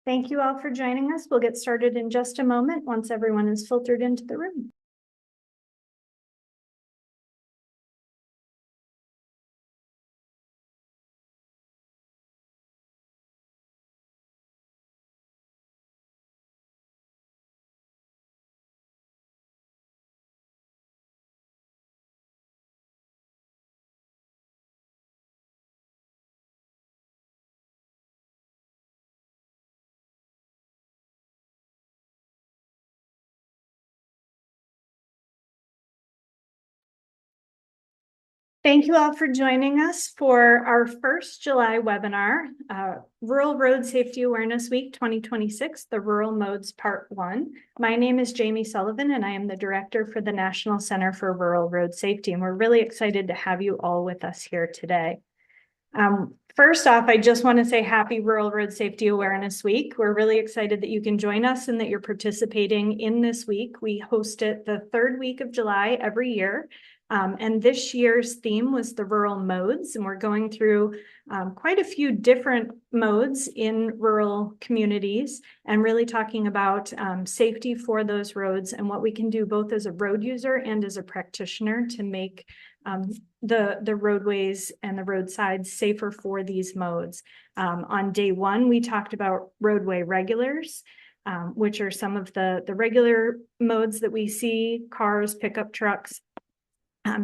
Thank you all for joining us. We'll get started in just a moment once everyone is filtered into the room. Thank you all for joining us for our first July webinar, Rural Road Safety Awareness Week 2026, the Rural Modes Part 1. My name is Jamie Sullivan, and I am the Director for the National Center for Rural Road Safety, and we're really excited to have you all with us here today. First off, I just want to say happy Rural Road Safety Awareness Week. We're really excited that you can join us and that you're participating in this week. We host it the third week of July every year. And this year's theme was the rural modes, and we're going through quite a few different modes in rural communities and really talking about safety for those roads and what we can do both as a road user and as a practitioner to make the roadways and the roadsides safer for these modes. On day one, we talked about roadway regulars, which are some of the regular modes that we see, cars, pickup trucks.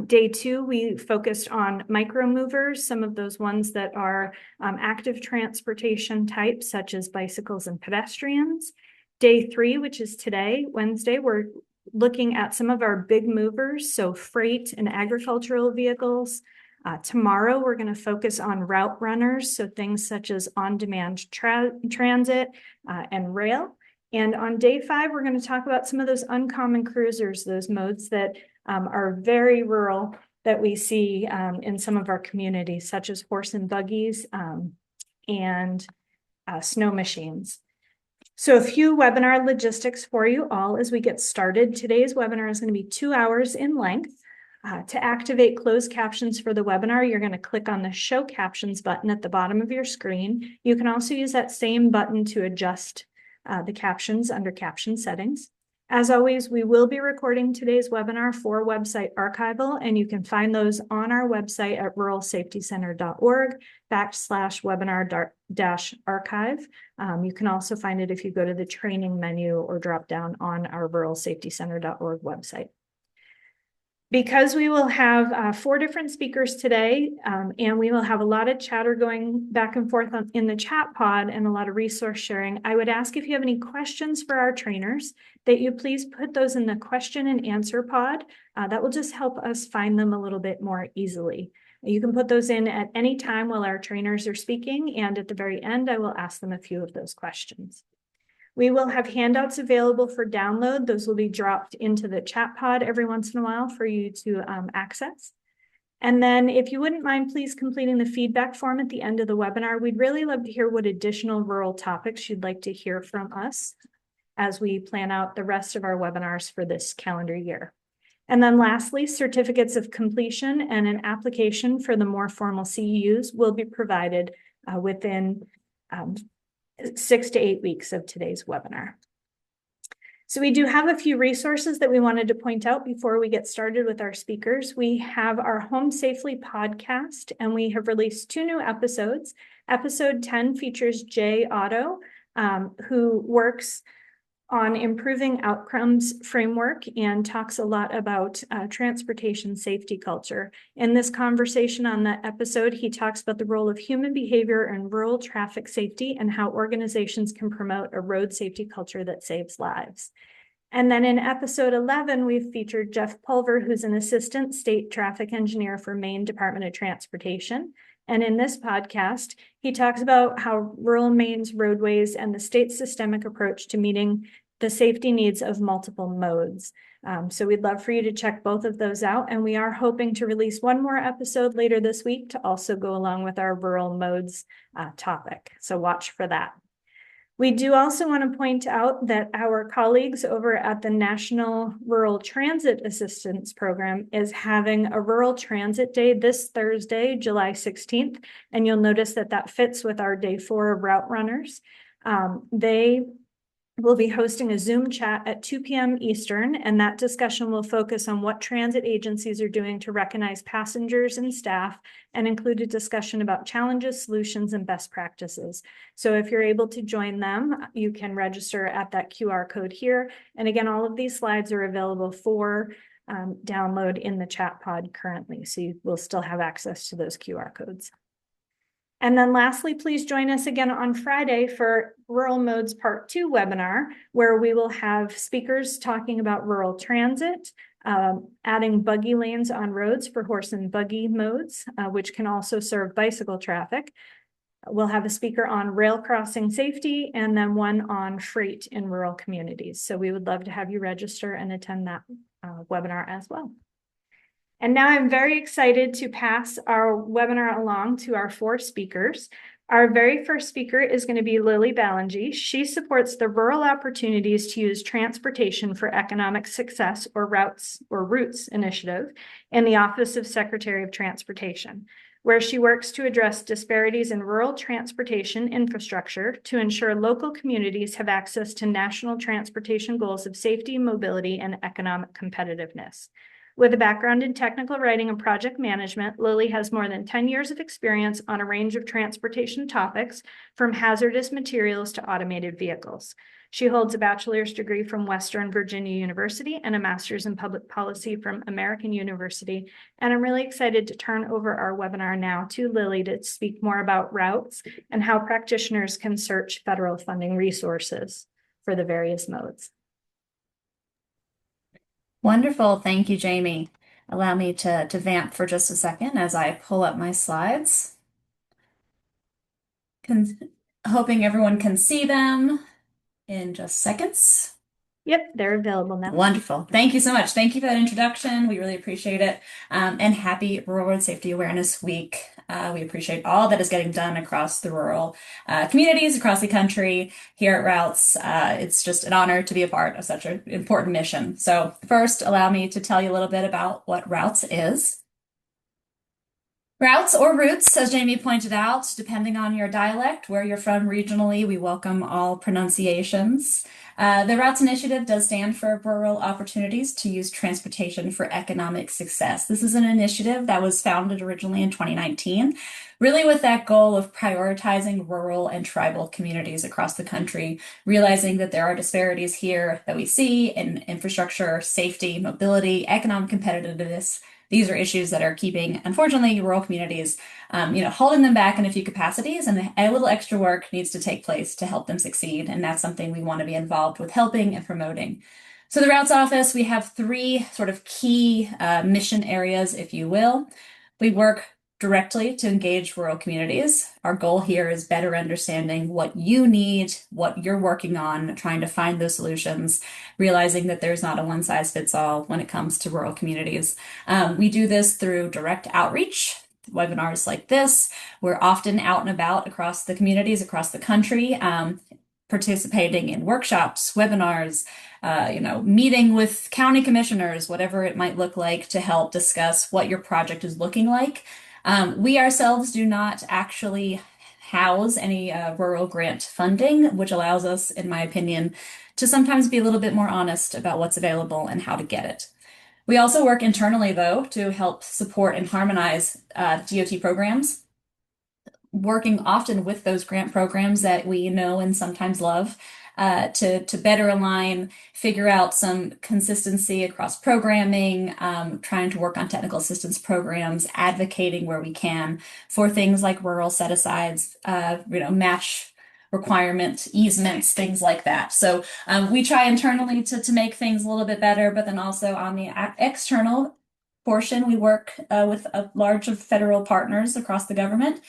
Day two, we focused on micro movers, some of those ones that are active transportation types, such as bicycles and pedestrians. Day three, which is today, Wednesday, we're looking at some of our big movers, so freight and agricultural vehicles. Tomorrow, we're going to focus on route runners, so things such as on-demand transit and rail. And on day five, we're going to talk about some of those uncommon cruisers, those modes that are very rural that we see in some of our communities, such as horse and buggies and snow machines. So a few webinar logistics for you all as we get started. Today's webinar is going to be 2 hours in length. To activate closed captions for the webinar, you're going to click on the Show Captions button at the bottom of your screen. You can also use that same button to adjust the captions under Caption Settings. As always, we will be recording today's webinar for website archival, and you can find those on our website at ruralsafetycenter.org/webinar-archive. You can also find it if you go to the training menu or drop down on our ruralsafetycenter.org website. Because we will have 4 different speakers today, and we will have a lot of chatter going back and forth in the chat pod and a lot of resource sharing, I would ask if you have any questions for our trainers that you please put those in the question and answer pod. That will just help us find them a little bit more easily. You can put those in at any time while our trainers are speaking, and at the very end, I will ask them a few of those questions. We will have handouts available for download. Those will be dropped into the chat pod every once in a while for you to access. And then if you wouldn't mind, please completing the feedback form at the end of the webinar. We'd really love to hear what additional rural topics you'd like to hear from us as we plan out the rest of our webinars for this calendar year. And then lastly, certificates of completion and an application for the more formal CEUs will be provided within 6 to 8 weeks of today's webinar. So we do have a few resources that we wanted to point out before we get started with our speakers. We have our Home Safely podcast, and we have released 2 new episodes. Episode 10 features Jay Otto, who works on improving outcomes framework and talks a lot about transportation safety culture. In this conversation on that episode, he talks about the role of human behavior in rural traffic safety and how organizations can promote a road safety culture that saves lives. And then in episode 11, we've featured Jeff Pulver, who's an assistant state traffic engineer for Maine Department of Transportation. And in this podcast, he talks about how rural Maine's roadways and the state's systemic approach to meeting the safety needs of multiple modes. So we'd love for you to check both of those out. And we are hoping to release 1 more episode later this week to also go along with our rural modes topic. So watch for that. We do also want to point out that our colleagues over at the National Rural Transit Assistance Program is having a Rural Transit Day this Thursday, July 16th. And you'll notice that that fits with our day 4 of route runners. They will be hosting a Zoom chat at 2 p.m. Eastern, and that discussion will focus on what transit agencies are doing to recognize passengers and staff and include a discussion about challenges, solutions, and best practices. So if you're able to join them, you can register at that QR code here. And again, all of these slides are available for download in the chat pod currently, so you will still have access to those QR codes. And then lastly, please join us again on Friday for Rural Modes Part 2 webinar, where we will have speakers talking about rural transit, adding buggy lanes on roads for horse and buggy modes, which can also serve bicycle traffic. We'll have a speaker on rail crossing safety and then one on freight in rural communities. So we would love to have you register and attend that webinar as well. And now I'm very excited to pass our webinar along to our 4 speakers. Our very first speaker is going to be Lily Ballingy. She supports the Rural Opportunities to Use Transportation for Economic Success, or ROOTS initiative in the Office of Secretary of Transportation, where she works to address disparities in rural transportation infrastructure to ensure local communities have access to national transportation goals of safety, mobility, and economic competitiveness. With a background in technical writing and project management, Lily has more than 10 years of experience on a range of transportation topics, from hazardous materials to automated vehicles. She holds a bachelor's degree from Western Virginia University and a master's in public policy from American University. And I'm really excited to turn over our webinar now to Lily to speak more about routes and how practitioners can search federal funding resources for the various modes. Wonderful. Thank you, Jamie. Allow me to vamp for just a second as I pull up my slides. Hoping everyone can see them in just seconds. Yep, they're available now. Wonderful. Thank you so much. Thank you for that introduction. We really appreciate it. And happy Rural Road Safety Awareness Week. We appreciate all that is getting done across the rural communities across the country here at Routes. It's just an honor to be a part of such an important mission. So first, allow me to tell you a little bit about what Routes is. Routes, or routes, as Jamie pointed out, depending on your dialect, where you're from regionally, we welcome all pronunciations. The Routes Initiative does stand for Rural Opportunities to Use Transportation for Economic Success. This is an initiative that was founded originally in 2019, really with that goal of prioritizing rural and tribal communities across the country, realizing that there are disparities here that we see in infrastructure, safety, mobility, economic competitiveness. These are issues that are keeping, unfortunately, rural communities, holding them back in a few capacities, and a little extra work needs to take place to help them succeed. And that's something we want to be involved with helping and promoting. So the Routes Office, we have 3 sort of key mission areas, if you will. We work directly to engage rural communities. Our goal here is better understanding what you need, what you're working on, trying to find those solutions, realizing that there's not a one-size-fits-all when it comes to rural communities. We do this through direct outreach, webinars like this. We're often out and about across the communities, across the country, participating in workshops, webinars, meeting with county commissioners, whatever it might look like, to help discuss what your project is looking like. We ourselves do not actually house any rural grant funding, which allows us, in my opinion, to sometimes be a little bit more honest about what's available and how to get it. We also work internally, though, to help support and harmonize DOT programs, working often with those grant programs that we know and sometimes love, to better align, figure out some consistency across programming, trying to work on technical assistance programs, advocating where we can for things like rural set-asides, match requirement, easements, things like that. So we try internally to make things a little bit better, but then also on the external portion, we work with a large of federal partners across the government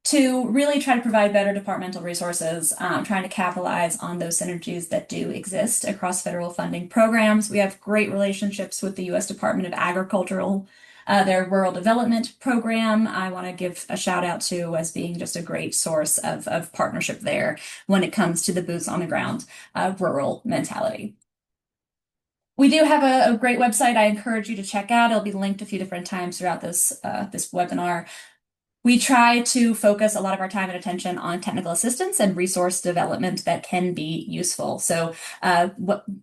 to really try to provide better departmental resources, trying to capitalize on those synergies that do exist across federal funding programs. We have great relationships with the U.S. Department of Agricultural, their Rural Development Program. I want to give a shout out to as being just a great source of partnership there when it comes to the boots on the ground rural mentality. We do have a great website I encourage you to check out. It'll be linked a few different times throughout this webinar. We try to focus a lot of our time and attention on technical assistance and resource development that can be useful. So,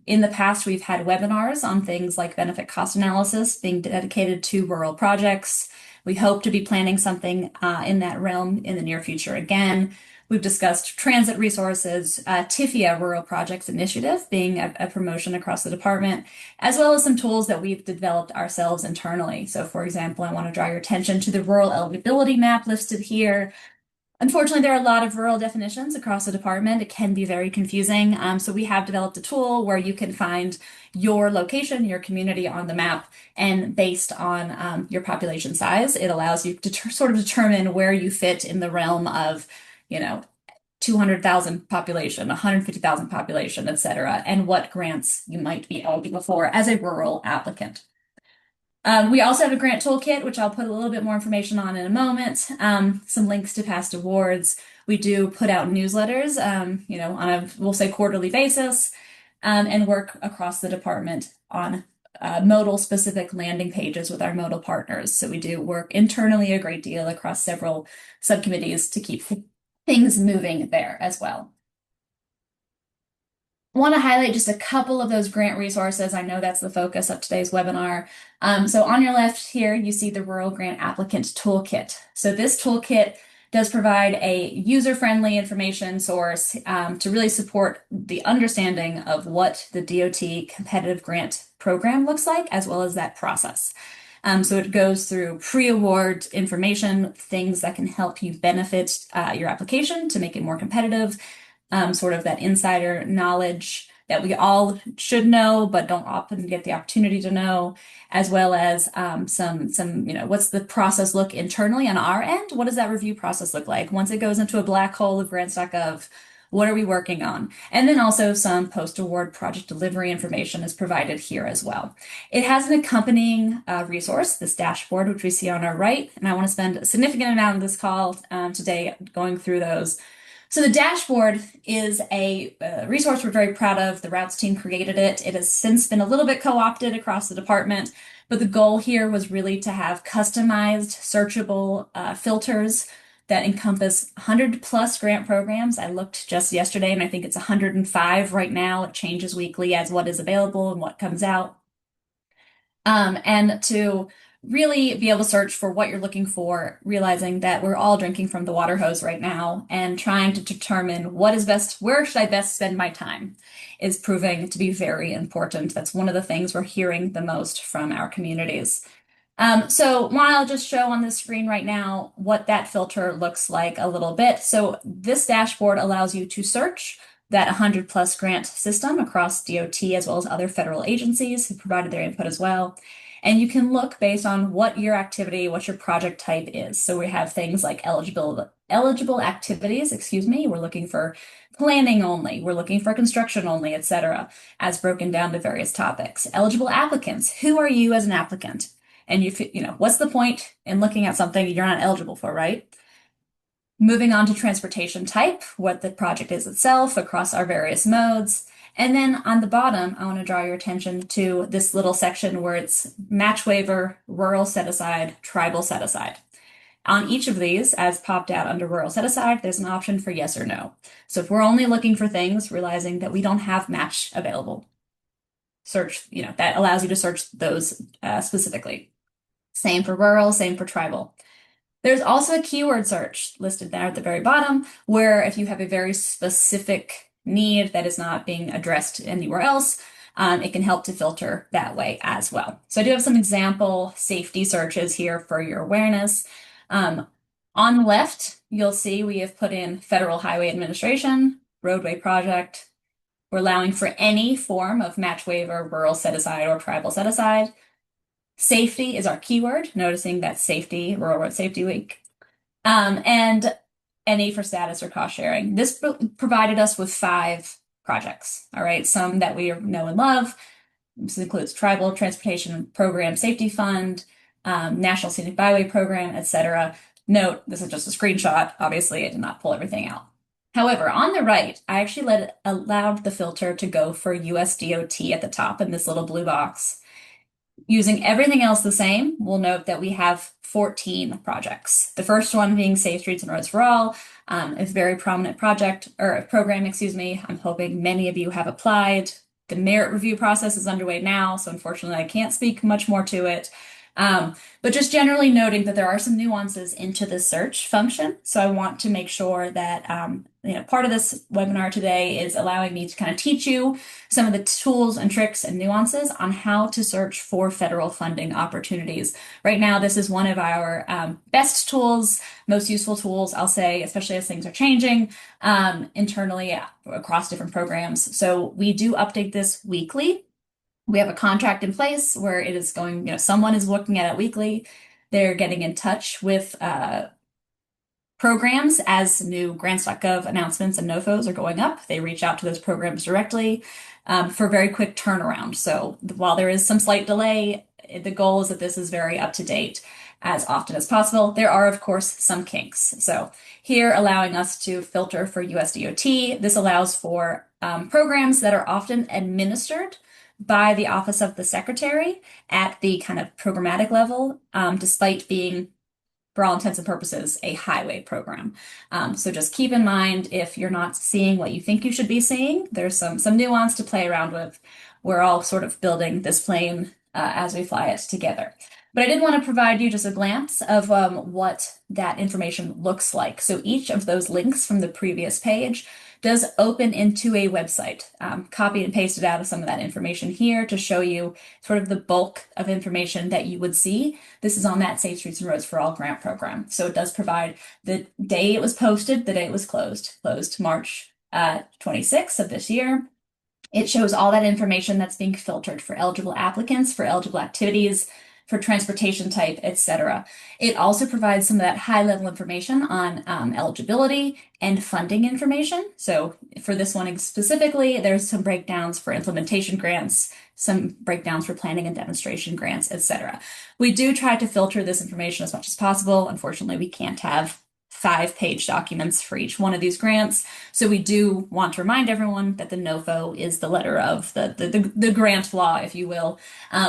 in the past, we've had webinars on things like benefit cost analysis being dedicated to rural projects. We hope to be planning something in that realm in the near future again. We've discussed transit resources, TIFIA Rural Projects Initiative being a promotion across the department, as well as some tools that we've developed ourselves internally. So, for example, I want to draw your attention to the rural eligibility map listed here. Unfortunately, there are a lot of rural definitions across the department. It can be very confusing. So we have developed a tool where you can find your location, your community on the map, and based on your population size, it allows you to sort of determine where you fit in the realm of, 200,000 population, 150,000 population, et cetera, and what grants you might be eligible for as a rural applicant. We also have a grant toolkit, which I'll put a little bit more information on in a moment. Some links to past awards. We do put out newsletters, on a, we'll say, quarterly basis, and work across the department on modal specific landing pages with our modal partners. So we do work internally a great deal across several subcommittees to keep things moving there as well. Want to highlight just a couple of those grant resources. I know that's the focus of today's webinar. So on your left here, you see the Rural Grant Applicant Toolkit. So this toolkit does provide a user-friendly information source to really support the understanding of what the DOT competitive grant program looks like, as well as that process. So it goes through pre-award information, things that can help you benefit your application to make it more competitive, sort of that insider knowledge that we all should know, but don't often get the opportunity to know, as well as some what's the process look internally on our end? What does that review process look like? Once it goes into a black hole of grants.gov, what are we working on? And then also some post-award project delivery information is provided here as well. It has an accompanying resource, this dashboard, which we see on our right, and I want to spend a significant amount of this call today going through those. So the dashboard is a resource we're very proud of. The routes team created it. It has since been a little bit co-opted across the department, but the goal here was really to have customized, searchable filters that encompass 100 plus grant programs. I looked just yesterday and I think it's 105 right now. It changes weekly as what is available and what comes out. And to really be able to search for what you're looking for, realizing that we're all drinking from the water hose right now and trying to determine what is best, where should I best spend my time, is proving to be very important. That's one of the things we're hearing the most from our communities. So I'll just show on the screen right now what that filter looks like a little bit. So this dashboard allows you to search that 100 plus grant system across DOT as well as other federal agencies who provided their input as well. And you can look based on what your activity, what your project type is. So we have things like eligible activities, We're looking for planning only, we're looking for construction only, etc., as broken down to various topics. Eligible applicants, who are you as an applicant? And what's the point in looking at something you're not eligible for, right? Moving on to transportation type, what the project is itself across our various modes. And then on the bottom, I want to draw your attention to this little section where it's match waiver, rural set aside, tribal set aside. On each of these, as popped out under rural set aside, there's an option for yes or no. So if we're only looking for things, realizing that we don't have match available, search, that allows you to search those specifically. Same for rural, same for tribal. There's also a keyword search listed there at the very bottom, where if you have a very specific need that is not being addressed anywhere else, it can help to filter that way as well. So I do have some example safety searches here for your awareness. On the left, you'll see we have put in Federal Highway Administration, roadway project. We're allowing for any form of match waiver, rural set aside, or tribal set aside. Safety is our keyword, noticing that safety, Rural Road Safety Week, and NE for status or cost sharing. This provided us with 5 projects, all right? Some that we know and love. This includes Tribal Transportation Program Safety Fund, National Scenic Byway Program, etc. Note, this is just a screenshot. Obviously, I did not pull everything out. However, on the right, I actually allowed the filter to go for US DOT at the top in this little blue box. Using everything else the same, we'll note that we have 14 projects. The first one being Safe Streets and Roads for All. It's a very prominent project or program, excuse me. I'm hoping many of you have applied. The merit review process is underway now, so unfortunately I can't speak much more to it. But just generally noting that there are some nuances into the search function. So I want to make sure that part of this webinar today is allowing me to kind of teach you some of the tools and tricks and nuances on how to search for federal funding opportunities. Right now, this is one of our best tools, most useful tools, I'll say, especially as things are changing internally across different programs. So we do update this weekly. We have a contract in place where it is going, someone is looking at it weekly. They're getting in touch with programs as new grants.gov announcements and NOFOs are going up. They reach out to those programs directly for very quick turnaround. So while there is some slight delay, the goal is that this is very up to date as often as possible. There are, of course, some kinks. So here, allowing us to filter for USDOT. This allows for programs that are often administered by the Office of the Secretary at the kind of programmatic level, despite being, for all intents and purposes, a highway program. So just keep in mind, if you're not seeing what you think you should be seeing, there's some nuance to play around with. We're all sort of building this plane as we fly it together. But I did want to provide you just a glance of what that information looks like. So each of those links from the previous page does open into a website. Copy and pasted out of some of that information here to show you sort of the bulk of information that you would see. This is on that Safe Streets and Roads for All grant program. So it does provide the day it was posted, the day it was closed March 26th of this year. It shows all that information that's being filtered for eligible applicants, for eligible activities, for transportation type, etc. It also provides some of that high-level information on eligibility and funding information. So for this one specifically, there's some breakdowns for implementation grants, some breakdowns for planning and demonstration grants, etc. We do try to filter this information as much as possible. Unfortunately, we can't have 5-page documents for each one of these grants. So we do want to remind everyone that the NOFO is the letter of the grant law, if you will.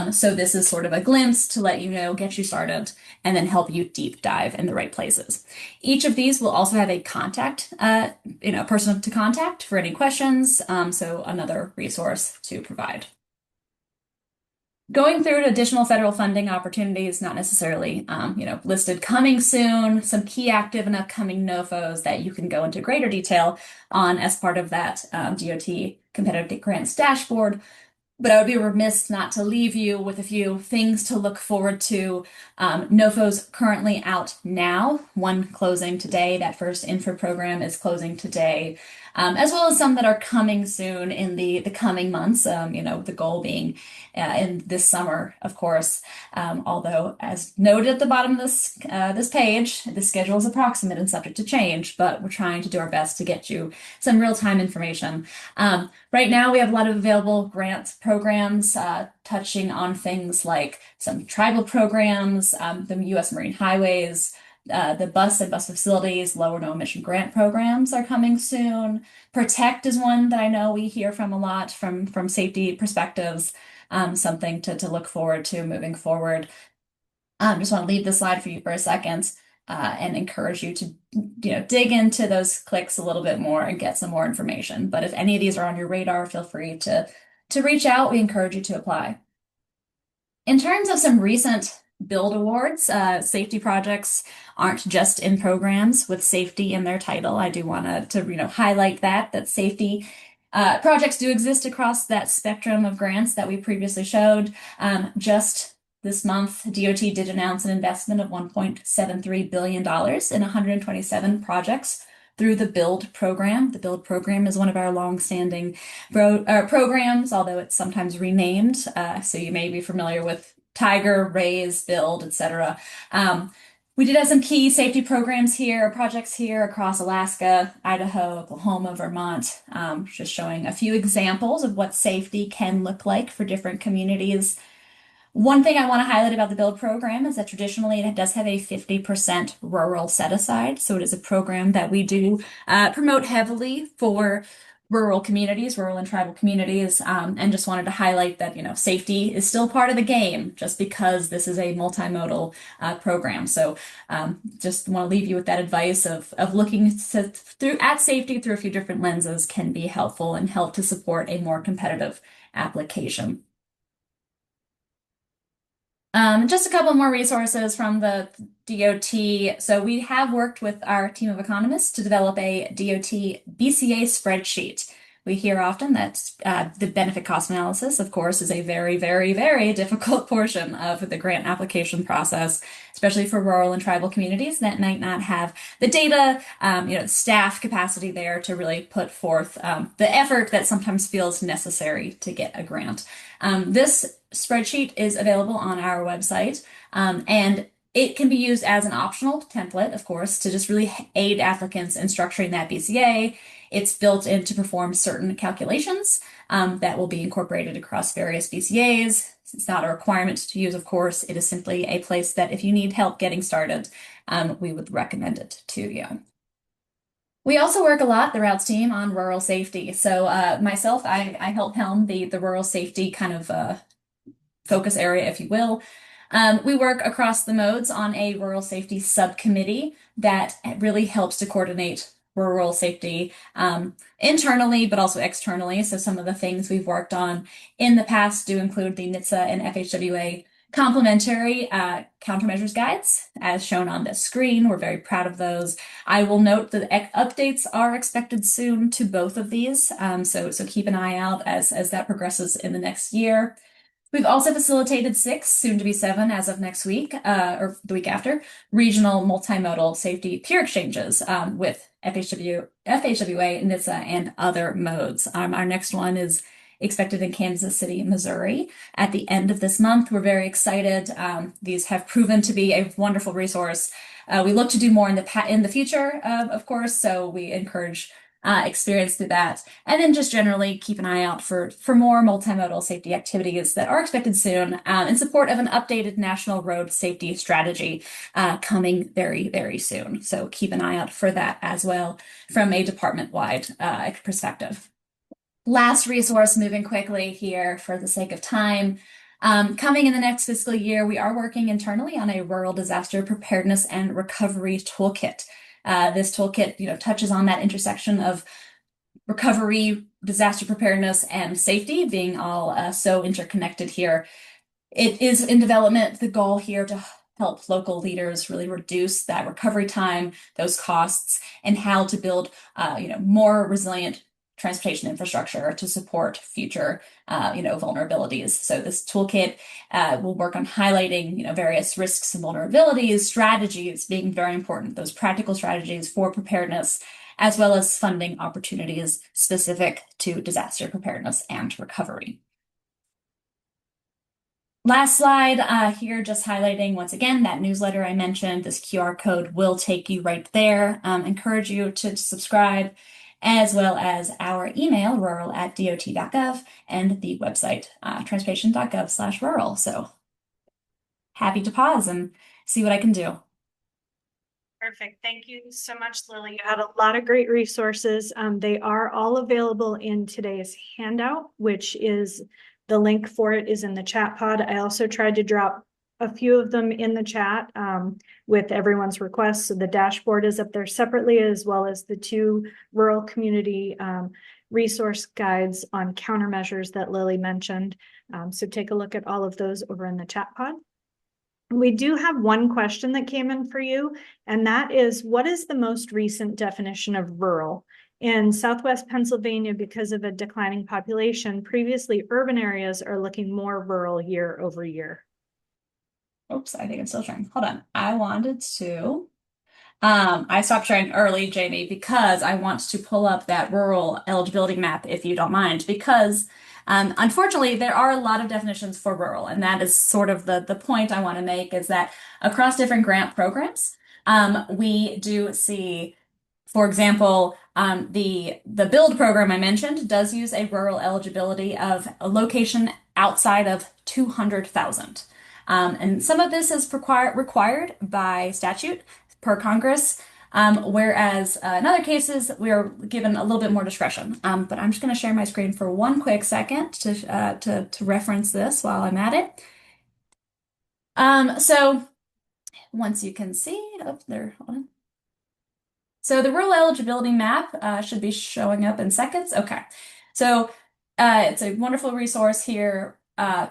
So this is sort of a glimpse to let you know, get you started, and then help you deep dive in the right places. Each of these will also have a contact, person to contact for any questions. So another resource to provide. Going through additional federal funding opportunities, not necessarily, listed coming soon, some key active and upcoming NOFOs that you can go into greater detail on as part of that DOT competitive grants dashboard. But I would be remiss not to leave you with a few things to look forward to. NOFOs currently out now, one closing today. That first info program is closing today, as well as some that are coming soon in the coming months. The goal being in this summer, of course. Although, as noted at the bottom of this page, the schedule is approximate and subject to change, but we're trying to do our best to get you some real-time information. Right now, we have a lot of available grant programs touching on things like some tribal programs, the U.S. Marine Highways, the bus and bus facilities, low or no emission grant programs are coming soon. Protect is one that I know we hear from a lot from safety perspectives, something to look forward to moving forward. Just want to leave this slide for you for a second and encourage you to dig into those clicks a little bit more and get some more information. But if any of these are on your radar, feel free to reach out. We encourage you to apply. In terms of some recent build awards, safety projects aren't just in programs with safety in their title. I do want to highlight that safety projects do exist across that spectrum of grants that we previously showed. Just this month, DOT did announce an investment of $1.73 billion in 127 projects through the BUILD program. The BUILD program is one of our long-standing programs, although it's sometimes renamed. So you may be familiar with Tiger, Raise, Build, etc. We did have some key safety programs here, projects here across Alaska, Idaho, Oklahoma, Vermont, just showing a few examples of what safety can look like for different communities. One thing I want to highlight about the BUILD program is that traditionally it does have a 50% rural set aside. So it is a program that we do promote heavily for rural communities, rural and tribal communities, and just wanted to highlight that, safety is still part of the game just because this is a multimodal program. So just want to leave you with that advice of looking at safety through a few different lenses can be helpful and help to support a more competitive application. Just a couple more resources from the DOT. So we have worked with our team of economists to develop a DOT BCA spreadsheet. We hear often that the benefit cost analysis, of course, is a very, very, very difficult portion of the grant application process, especially for rural and tribal communities that might not have the data, staff capacity there to really put forth the effort that sometimes feels necessary to get a grant. This spreadsheet is available on our website, and it can be used as an optional template, of course, to just really aid applicants in structuring that BCA. It's built in to perform certain calculations that will be incorporated across various BCAs. It's not a requirement to use, of course. It is simply a place that if you need help getting started, we would recommend it to you. We also work a lot, the routes team, on rural safety. So myself, I help helm the rural safety kind of focus area, if you will. We work across the modes on a rural safety subcommittee that really helps to coordinate rural safety internally, but also externally. So some of the things we've worked on in the past do include the NHTSA and FHWA complementary countermeasures guides, as shown on the screen. We're very proud of those. I will note that updates are expected soon to both of these, so keep an eye out as that progresses in the next year. We've also facilitated 6, soon to be 7 as of next week, or the week after, regional multimodal safety peer exchanges with FHWA, NHTSA, and other modes. Our next one is expected in Kansas City, Missouri at the end of this month. We're very excited. These have proven to be a wonderful resource. We look to do more in the future, of course, so we encourage experience through that. And then just generally keep an eye out for more multimodal safety activities that are expected soon in support of an updated national road safety strategy coming very, very soon. So keep an eye out for that as well from a department-wide perspective. Last resource, moving quickly here for the sake of time. Coming in the next fiscal year, we are working internally on a rural disaster preparedness and recovery toolkit. This toolkit, touches on that intersection of recovery, disaster preparedness, and safety being all so interconnected here. It is in development. The goal here to help local leaders really reduce that recovery time, those costs, and how to build, more resilient transportation infrastructure to support future, vulnerabilities. So this toolkit will work on highlighting, various risks and vulnerabilities, strategies being very important, those practical strategies for preparedness, as well as funding opportunities specific to disaster preparedness and recovery. Last slide here, just highlighting once again that newsletter I mentioned. This QR code will take you right there. Encourage you to subscribe, as well as our email, rural@dot.gov, and the website, transportation.gov/rural. So happy to pause and see what I can do. Perfect. Thank you so much, Lily. You had a lot of great resources. They are all available in today's handout, which is the link for it is in the chat pod. I also tried to drop a few of them in the chat with everyone's requests. So the dashboard is up there separately, as well as the 2 rural community resource guides on countermeasures that Lily mentioned. So take a look at all of those over in the chat pod. We do have one question that came in for you, and that is, what is the most recent definition of rural? In Southwest Pennsylvania, because of a declining population, previously urban areas are looking more rural year over year. Oops, I think I'm still trying. Hold on. I stopped sharing early, Jamie, because I want to pull up that rural eligibility map, if you don't mind, because unfortunately, there are a lot of definitions for rural, and that is sort of the point I want to make, is that across different grant programs, we do see, for example, the build program I mentioned does use a rural eligibility of a location outside of 200,000. And some of this is required by statute per Congress. Whereas in other cases, we are given a little bit more discretion. But I'm just going to share my screen for one quick second to reference this while I'm at it. So once you can see, oh, there, hold on. So the rural eligibility map should be showing up in seconds. Okay. So it's a wonderful resource here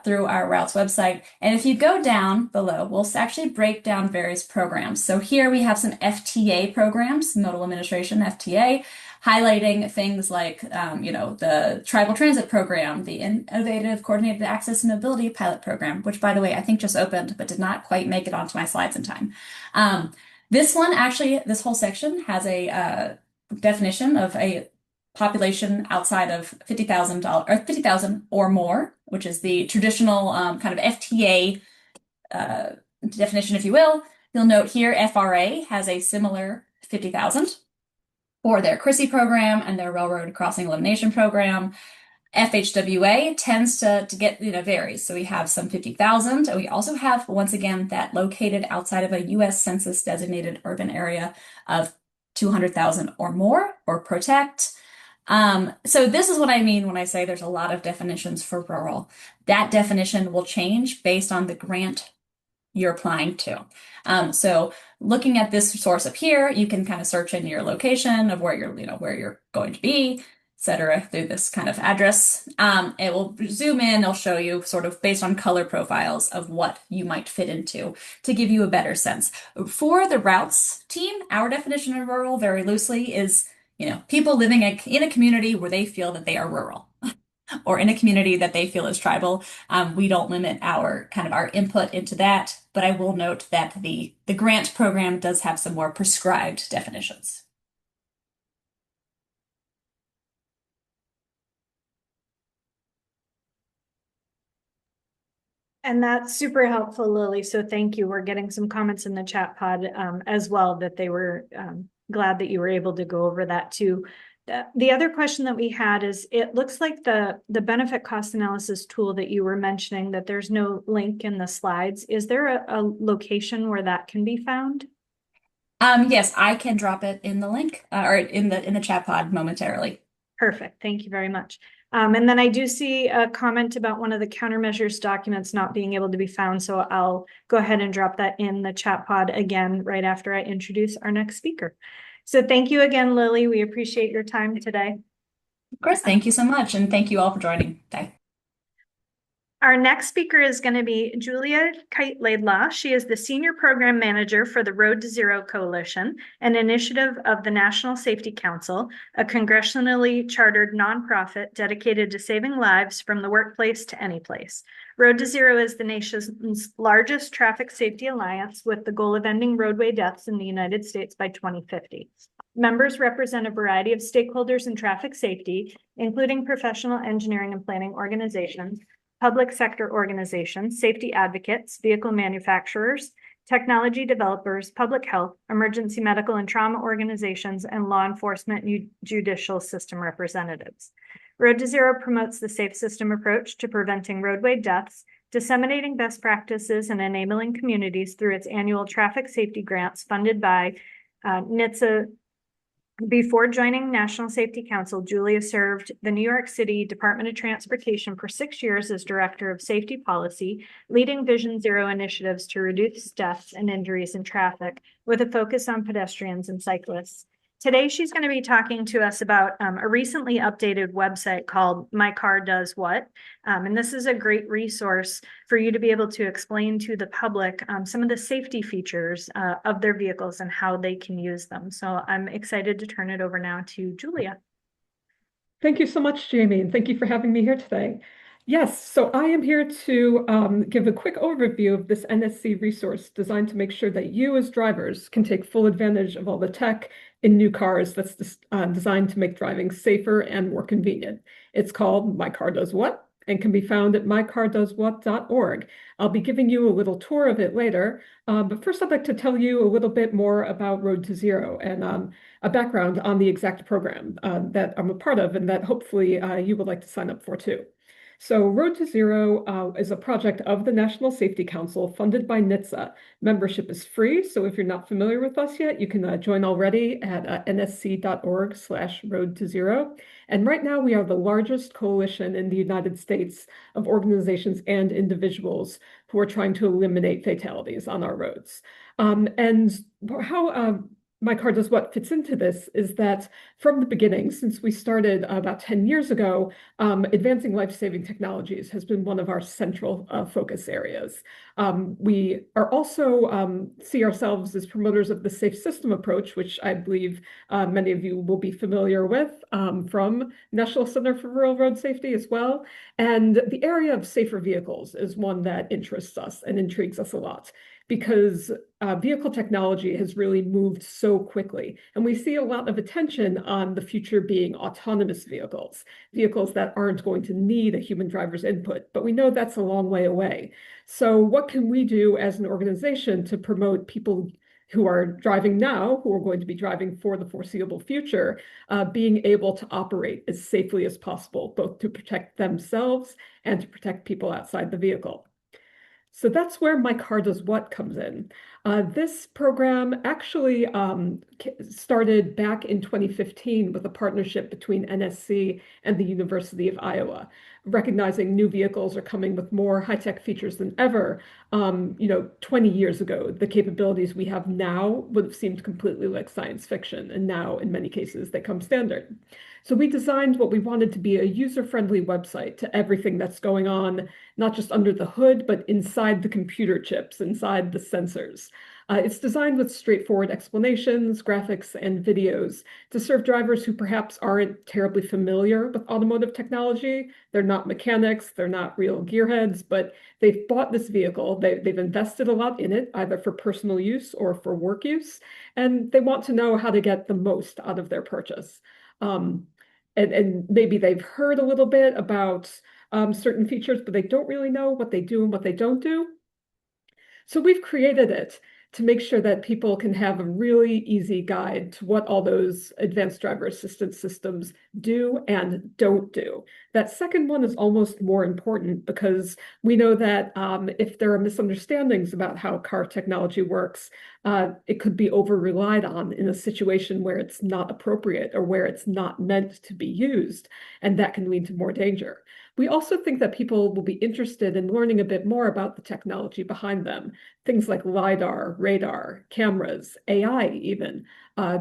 through our routes website. And if you go down below, we'll actually break down various programs. So here we have some FTA programs, Modal Administration, FTA, highlighting things like, the Tribal Transit Program, the Innovative Coordinated Access and Mobility Pilot Program, which, by the way, I think just opened, but did not quite make it onto my slides in time. This one, actually, this whole section has a definition of a population outside of $50,000 or more, which is the traditional kind of FTA definition, if you will. You'll note here FRA has a similar 50,000 for their CRISI program and their Railroad Crossing Elimination Program. FHWA tends to get, varies. So we have some 50,000. And we also have, once again, that located outside of a U.S. Census designated urban area of 200,000 or more, or protect. So this is what I mean when I say there's a lot of definitions for rural. That definition will change based on the grant you're applying to. So looking at this source up here, you can kind of search in your location of where you're going to be, etc., through this kind of address. It will zoom in, it'll show you sort of based on color profiles of what you might fit into to give you a better sense. For the routes team, our definition of rural very loosely is, people living in a community where they feel that they are rural. Or in a community that they feel is tribal. We don't limit our input into that, but I will note that the grant program does have some more prescribed definitions. And that's super helpful, Lily. So thank you. We're getting some comments in the chat pod as well that they were glad that you were able to go over that too. The other question that we had is, it looks like the benefit cost analysis tool that you were mentioning, that there's no link in the slides. Is there a location where that can be found? Yes, I can drop it in the link or in the chat pod momentarily. Perfect. Thank you very much. And then I do see a comment about one of the countermeasures documents not being able to be found. So I'll go ahead and drop that in the chat pod again right after I introduce our next speaker. So thank you again, Lily. We appreciate your time today. Of course, thank you so much. And thank you all for joining. Bye. Our next speaker is going to be Julia Kite-Laidlaw. She is the Senior Program Manager for the Road to Zero Coalition, an initiative of the National Safety Council, a congressionally chartered nonprofit dedicated to saving lives from the workplace to any place. Road to Zero is the nation's largest traffic safety alliance with the goal of ending roadway deaths in the United States by 2050. Members represent a variety of stakeholders in traffic safety, including professional engineering and planning organizations, public sector organizations, safety advocates, vehicle manufacturers, technology developers, public health, emergency medical and trauma organizations, and law enforcement and judicial system representatives. Road to Zero promotes the safe system approach to preventing roadway deaths, disseminating best practices, and enabling communities through its annual traffic safety grants funded by NHTSA. Before joining National Safety Council, Julia served the New York City Department of Transportation for 6 years as Director of Safety Policy, leading Vision Zero initiatives to reduce deaths and injuries in traffic with a focus on pedestrians and cyclists. Today, she's going to be talking to us about a recently updated website called MyCarDoesWhat. And this is a great resource for you to be able to explain to the public some of the safety features of their vehicles and how they can use them. So I'm excited to turn it over now to Julia. Thank you so much, Jamie, and thank you for having me here today. Yes, so I am here to give a quick overview of this NSC resource designed to make sure that you as drivers can take full advantage of all the tech in new cars that's designed to make driving safer and more convenient. It's called MyCarDoesWhat and can be found at mycardoeswhat.org. I'll be giving you a little tour of it later, but first I'd like to tell you a little bit more about Road to Zero and a background on the exact program that I'm a part of and that hopefully you would like to sign up for too. So Road to Zero is a project of the National Safety Council funded by NHTSA. Membership is free, so if you're not familiar with us yet, you can join already at nsc.org/road to zero. And right now we are the largest coalition in the United States of organizations and individuals who are trying to eliminate fatalities on our roads. And how MyCarDoesWhat fits into this is that from the beginning, since we started about 10 years ago, advancing life-saving technologies has been one of our central focus areas. We are also see ourselves as promoters of the safe system approach, which I believe many of you will be familiar with from National Center for Rural Road Safety as well. And the area of safer vehicles is one that interests us and intrigues us a lot, because vehicle technology has really moved so quickly. And we see a lot of attention on the future being autonomous vehicles, vehicles that aren't going to need a human driver's input, but we know that's a long way away. So what can we do as an organization to promote people who are driving now, who are going to be driving for the foreseeable future, being able to operate as safely as possible, both to protect themselves and to protect people outside the vehicle? So that's where MyCarDoesWhat comes in. This program actually started back in 2015 with a partnership between NSC and the University of Iowa, recognizing new vehicles are coming with more high-tech features than ever. 20 years ago, the capabilities we have now would have seemed completely like science fiction, and now in many cases they come standard. So we designed what we wanted to be a user-friendly website to everything that's going on, not just under the hood, but inside the computer chips, inside the sensors. It's designed with straightforward explanations, graphics, and videos to serve drivers who perhaps aren't terribly familiar with automotive technology. They're not mechanics, they're not real gearheads, but they've bought this vehicle, they've invested a lot in it, either for personal use or for work use, and they want to know how to get the most out of their purchase. And maybe they've heard a little bit about certain features, but they don't really know what they do and what they don't do. So we've created it to make sure that people can have a really easy guide to what all those advanced driver assistance systems do and don't do. That second one is almost more important, because we know that if there are misunderstandings about how car technology works, it could be over-relied on in a situation where it's not appropriate or where it's not meant to be used, and that can lead to more danger. We also think that people will be interested in learning a bit more about the technology behind them, things like LiDAR, radar, cameras, AI even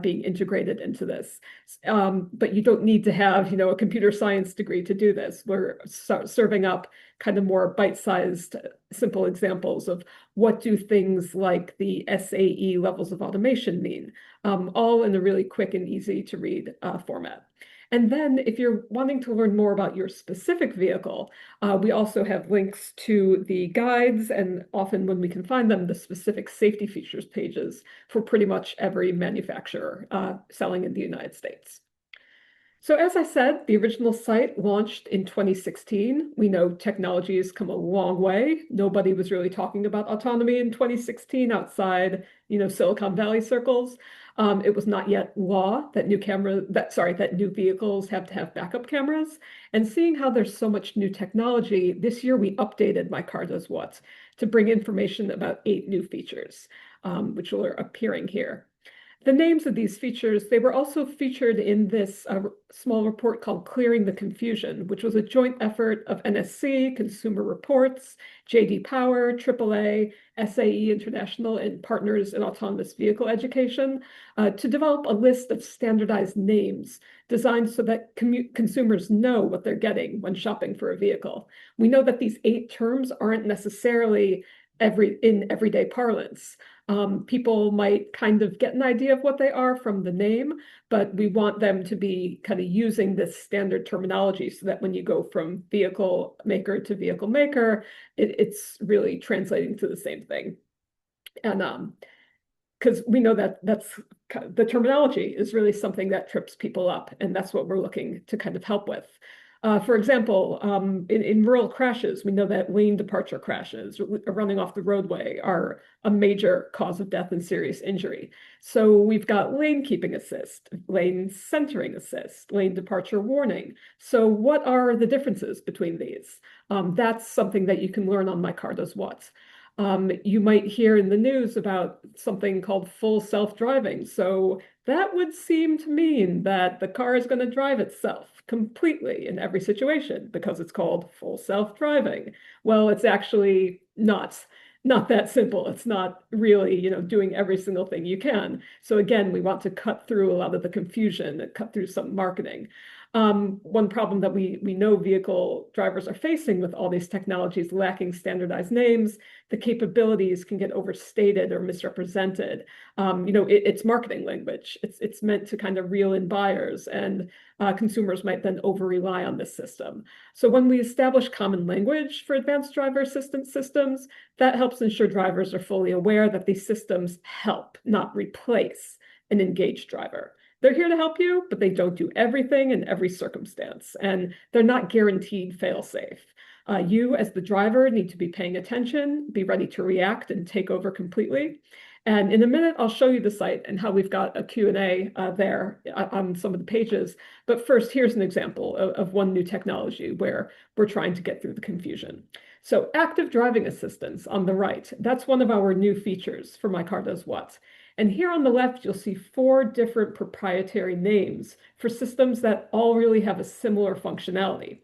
being integrated into this. But you don't need to have, a computer science degree to do this. We're serving up kind of more bite-sized, simple examples of what do things like the SAE levels of automation mean, all in a really quick and easy to read format. And then if you're wanting to learn more about your specific vehicle, we also have links to the guides, and often when we can find them, the specific safety features pages for pretty much every manufacturer selling in the United States. So as I said, the original site launched in 2016. We know technology has come a long way. Nobody was really talking about autonomy in 2016 outside, Silicon Valley circles. It was not yet law that new vehicles have to have backup cameras. And seeing how there's so much new technology, this year we updated MyCarDoesWhat to bring information about 8 new features, which are appearing here. The names of these features, they were also featured in this small report called Clearing the Confusion, which was a joint effort of NSC, Consumer Reports, JD Power, AAA, SAE International, and Partners in Autonomous Vehicle Education to develop a list of standardized names designed so that consumers know what they're getting when shopping for a vehicle. We know that these 8 terms aren't necessarily in everyday parlance. People might kind of get an idea of what they are from the name, but we want them to be kind of using this standard terminology so that when you go from vehicle maker to vehicle maker, it's really translating to the same thing. And because we know that the terminology is really something that trips people up, and that's what we're looking to kind of help with. For example, in rural crashes, we know that lane departure crashes running off the roadway are a major cause of death and serious injury. So we've got lane keeping assist, lane centering assist, lane departure warning. So what are the differences between these? That's something that you can learn on MyCarDoesWhat. You might hear in the news about something called full self-driving. So that would seem to mean that the car is going to drive itself completely in every situation because it's called full self-driving. Well, it's actually not that simple. It's not really, doing every single thing you can. So again, we want to cut through a lot of the confusion and cut through some marketing. One problem that we know vehicle drivers are facing with all these technologies lacking standardized names, the capabilities can get overstated or misrepresented. It's marketing language. It's meant to kind of reel in buyers, and consumers might then over-rely on this system. So when we establish common language for advanced driver assistance systems, that helps ensure drivers are fully aware that these systems help, not replace, an engaged driver. They're here to help you, but they don't do everything in every circumstance, and they're not guaranteed fail-safe. You, as the driver, need to be paying attention, be ready to react and take over completely. And in a minute, I'll show you the site and how we've got a Q&A there on some of the pages. But first, here's an example of one new technology where we're trying to get through the confusion. So active driving assistance on the right, that's one of our new features for MyCarDoesWhat. And here on the left, you'll see 4 different proprietary names for systems that all really have a similar functionality.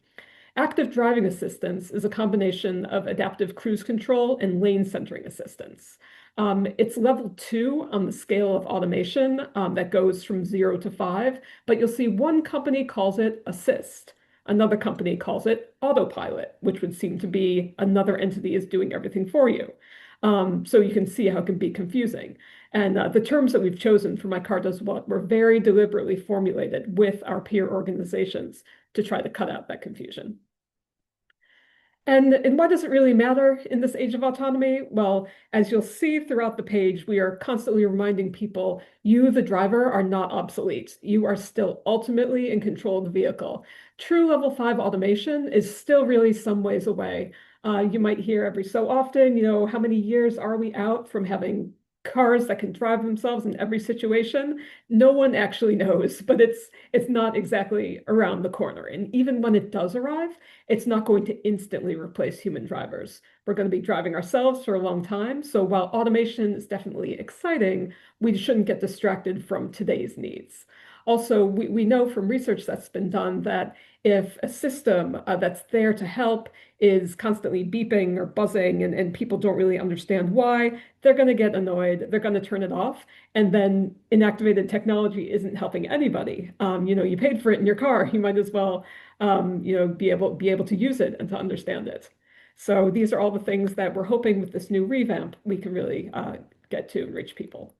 Active driving assistance is a combination of adaptive cruise control and lane centering assistance. It's level 2 on the scale of automation that goes from 0 to 5, but you'll see one company calls it assist. Another company calls it autopilot, which would seem to be another entity is doing everything for you. So you can see how it can be confusing. And the terms that we've chosen for MyCarDoesWhat were very deliberately formulated with our peer organizations to try to cut out that confusion. And why does it really matter in this age of autonomy? Well, as you'll see throughout the page, we are constantly reminding people, you, the driver, are not obsolete. You are still ultimately in control of the vehicle. True level 5 automation is still really some ways away. You might hear every so often, how many years are we out from having cars that can drive themselves in every situation? No one actually knows, but it's not exactly around the corner. And even when it does arrive, it's not going to instantly replace human drivers. We're going to be driving ourselves for a long time. So while automation is definitely exciting, we shouldn't get distracted from today's needs. Also, we know from research that's been done that if a system that's there to help is constantly beeping or buzzing and people don't really understand why, they're going to get annoyed, they're going to turn it off, and then inactivated technology isn't helping anybody. You paid for it in your car, you might as well be able to use it and to understand it. So these are all the things that we're hoping with this new revamp we can really get to and reach people.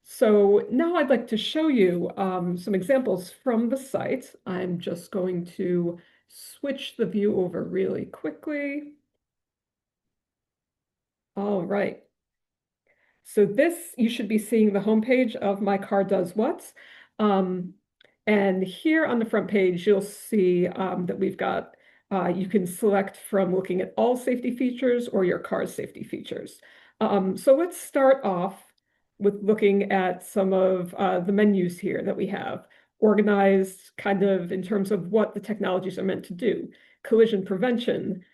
So now I'd like to show you some examples from the site. I'm just going to switch the view over really quickly. All right. So this, you should be seeing the homepage of MyCarDoesWhat. And here on the front page, you'll see that we've got, you can select from looking at all safety features or your car's safety features. So let's start off with looking at some of the menus here that we have, organized kind of in terms of what the technologies are meant to do. Collision prevention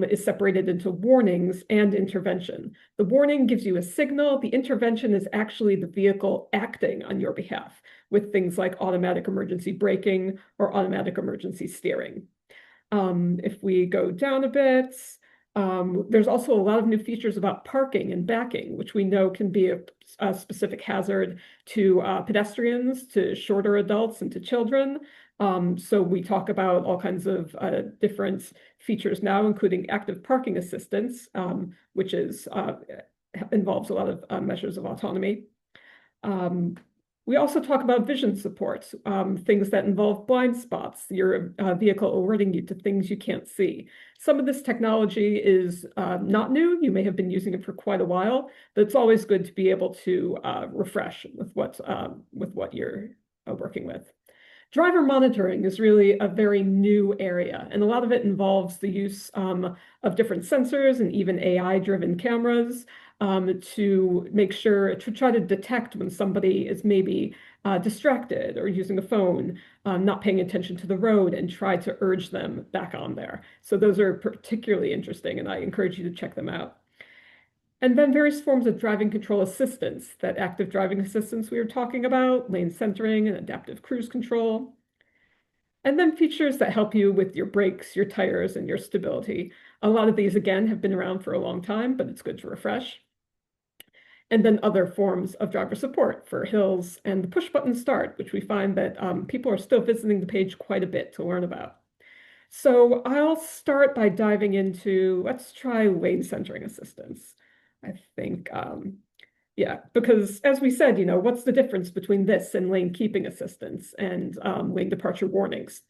is separated into warnings and intervention. The warning gives you a signal. The intervention is actually the vehicle acting on your behalf with things like automatic emergency braking or automatic emergency steering. If we go down a bit, there's also a lot of new features about parking and backing, which we know can be a specific hazard to pedestrians, to shorter adults, and to children. So we talk about all kinds of different features now, including active parking assistance, which involves a lot of measures of autonomy. We also talk about vision support, things that involve blind spots, your vehicle alerting you to things you can't see. Some of this technology is not new. You may have been using it for quite a while, but it's always good to be able to refresh with what you're working with. Driver monitoring is really a very new area, and a lot of it involves the use of different sensors and even AI-driven cameras to make sure, to try to detect when somebody is maybe distracted or using a phone, not paying attention to the road, and try to urge them back on there. So those are particularly interesting, and I encourage you to check them out. And then various forms of driving control assistance, that active driving assistance we were talking about, lane centering and adaptive cruise control. And then features that help you with your brakes, your tires, and your stability. A lot of these, again, have been around for a long time, but it's good to refresh. And then other forms of driver support for hills and the push button start, which we find that people are still visiting the page quite a bit to learn about. So I'll start by diving into, let's try lane centering assistance. I think, yeah, because as we said, what's the difference between this and lane keeping assistance and lane departure warnings?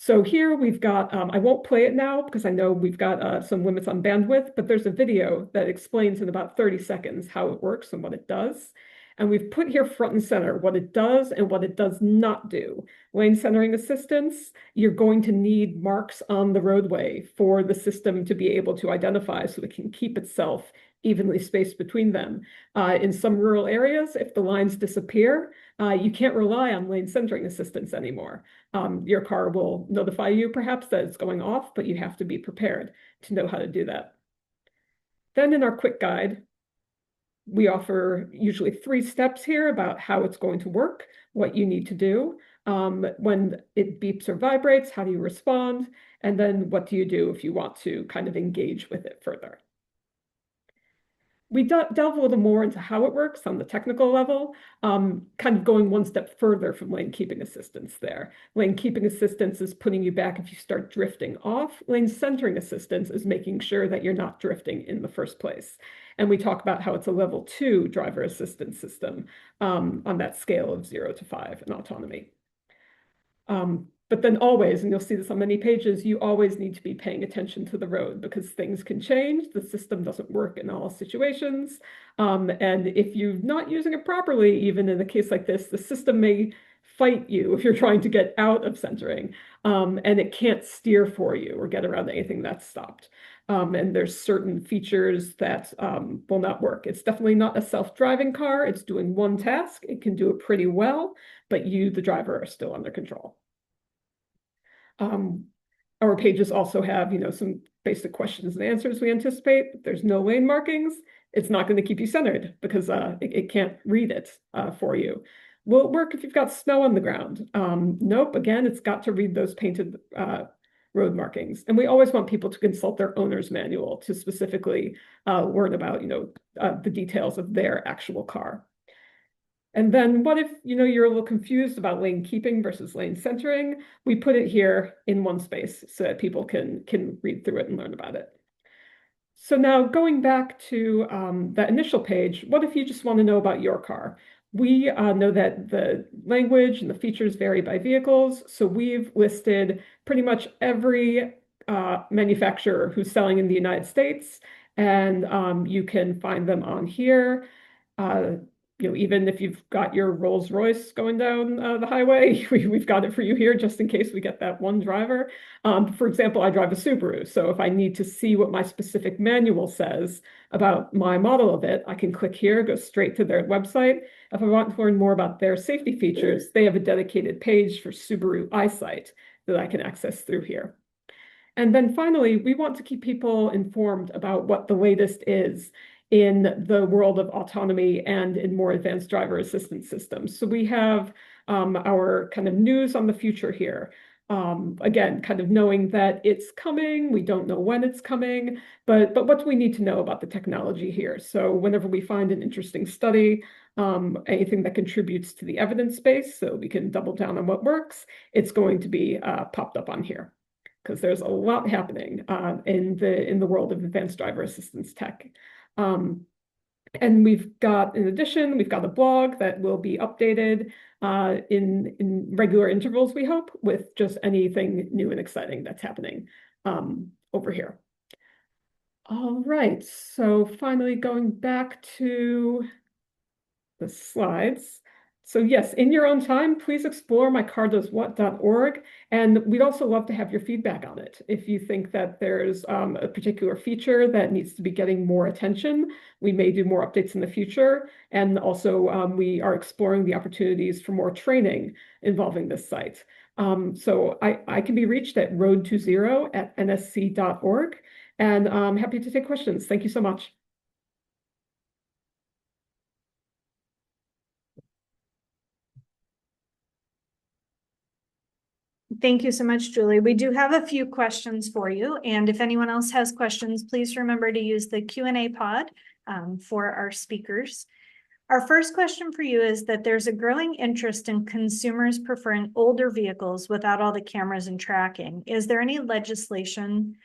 So here we've got, I won't play it now because I know we've got some limits on bandwidth, but there's a video that explains in about 30 seconds how it works and what it does. And we've put here front and center what it does and what it does not do. Lane centering assistance, you're going to need marks on the roadway for the system to be able to identify so it can keep itself evenly spaced between them. In some rural areas, if the lines disappear, you can't rely on lane centering assistance anymore. Your car will notify you perhaps that it's going off, but you have to be prepared to know how to do that. Then in our quick guide, we offer usually 3 steps here about how it's going to work, what you need to do. When it beeps or vibrates, how do you respond? And then what do you do if you want to kind of engage with it further? We delve a little more into how it works on the technical level, kind of going one step further from lane keeping assistance there. Lane keeping assistance is putting you back if you start drifting off. Lane centering assistance is making sure that you're not drifting in the first place. And we talk about how it's a level 2 driver assistance system on that scale of 0 to 5 in autonomy. But then always, and you'll see this on many pages, you always need to be paying attention to the road because things can change. The system doesn't work in all situations. And if you're not using it properly, even in a case like this, the system may fight you if you're trying to get out of centering, and it can't steer for you or get around anything that's stopped. And there's certain features that will not work. It's definitely not a self-driving car. It's doing one task. It can do it pretty well, but you, the driver, are still under control. Our pages also have, some basic questions and answers we anticipate. If there's no lane markings, it's not going to keep you centered because it can't read it for you. Will it work if you've got snow on the ground? Nope. Again, it's got to read those painted road markings. And we always want people to consult their owner's manual to specifically learn about, the details of their actual car. And then what if, you're a little confused about lane keeping versus lane centering? We put it here in one space so that people can read through it and learn about it. So now going back to that initial page, what if you just want to know about your car? We know that the language and the features vary by vehicles. So we've listed pretty much every manufacturer who's selling in the United States, and you can find them on here. Even if you've got your Rolls Royce going down the highway, we've got it for you here just in case we get that one driver. For example, I drive a Subaru, so if I need to see what my specific manual says about my model of it, I can click here, go straight to their website. If I want to learn more about their safety features, they have a dedicated page for Subaru EyeSight that I can access through here. And then finally, we want to keep people informed about what the latest is in the world of autonomy and in more advanced driver assistance systems. So we have our kind of news on the future here. Again, kind of knowing that it's coming, we don't know when it's coming, but what do we need to know about the technology here? So whenever we find an interesting study, anything that contributes to the evidence base, so we can double down on what works, it's going to be popped up on here because there's a lot happening in the world of advanced driver assistance tech. And in addition, we've got a blog that will be updated in regular intervals, we hope, with just anything new and exciting that's happening over here. All right, so finally going back to the slides. So yes, in your own time, please explore MyCarDoesWhat.org, and we'd also love to have your feedback on it. If you think that there's a particular feature that needs to be getting more attention, we may do more updates in the future. And also, we are exploring the opportunities for more training involving this site. So I can be reached at road20@nsc.org, and I'm happy to take questions. Thank you so much. Thank you so much, Julie. We do have a few questions for you, and if anyone else has questions, please remember to use the Q&A pod for our speakers. Our first question for you is that there's a growing interest in consumers preferring older vehicles without all the cameras and tracking. Is there any legislation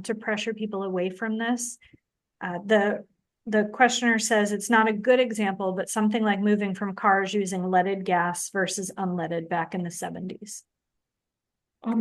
to pressure people away from this? The questioner says it's not a good example, but something like moving from cars using leaded gas versus unleaded back in the 70s.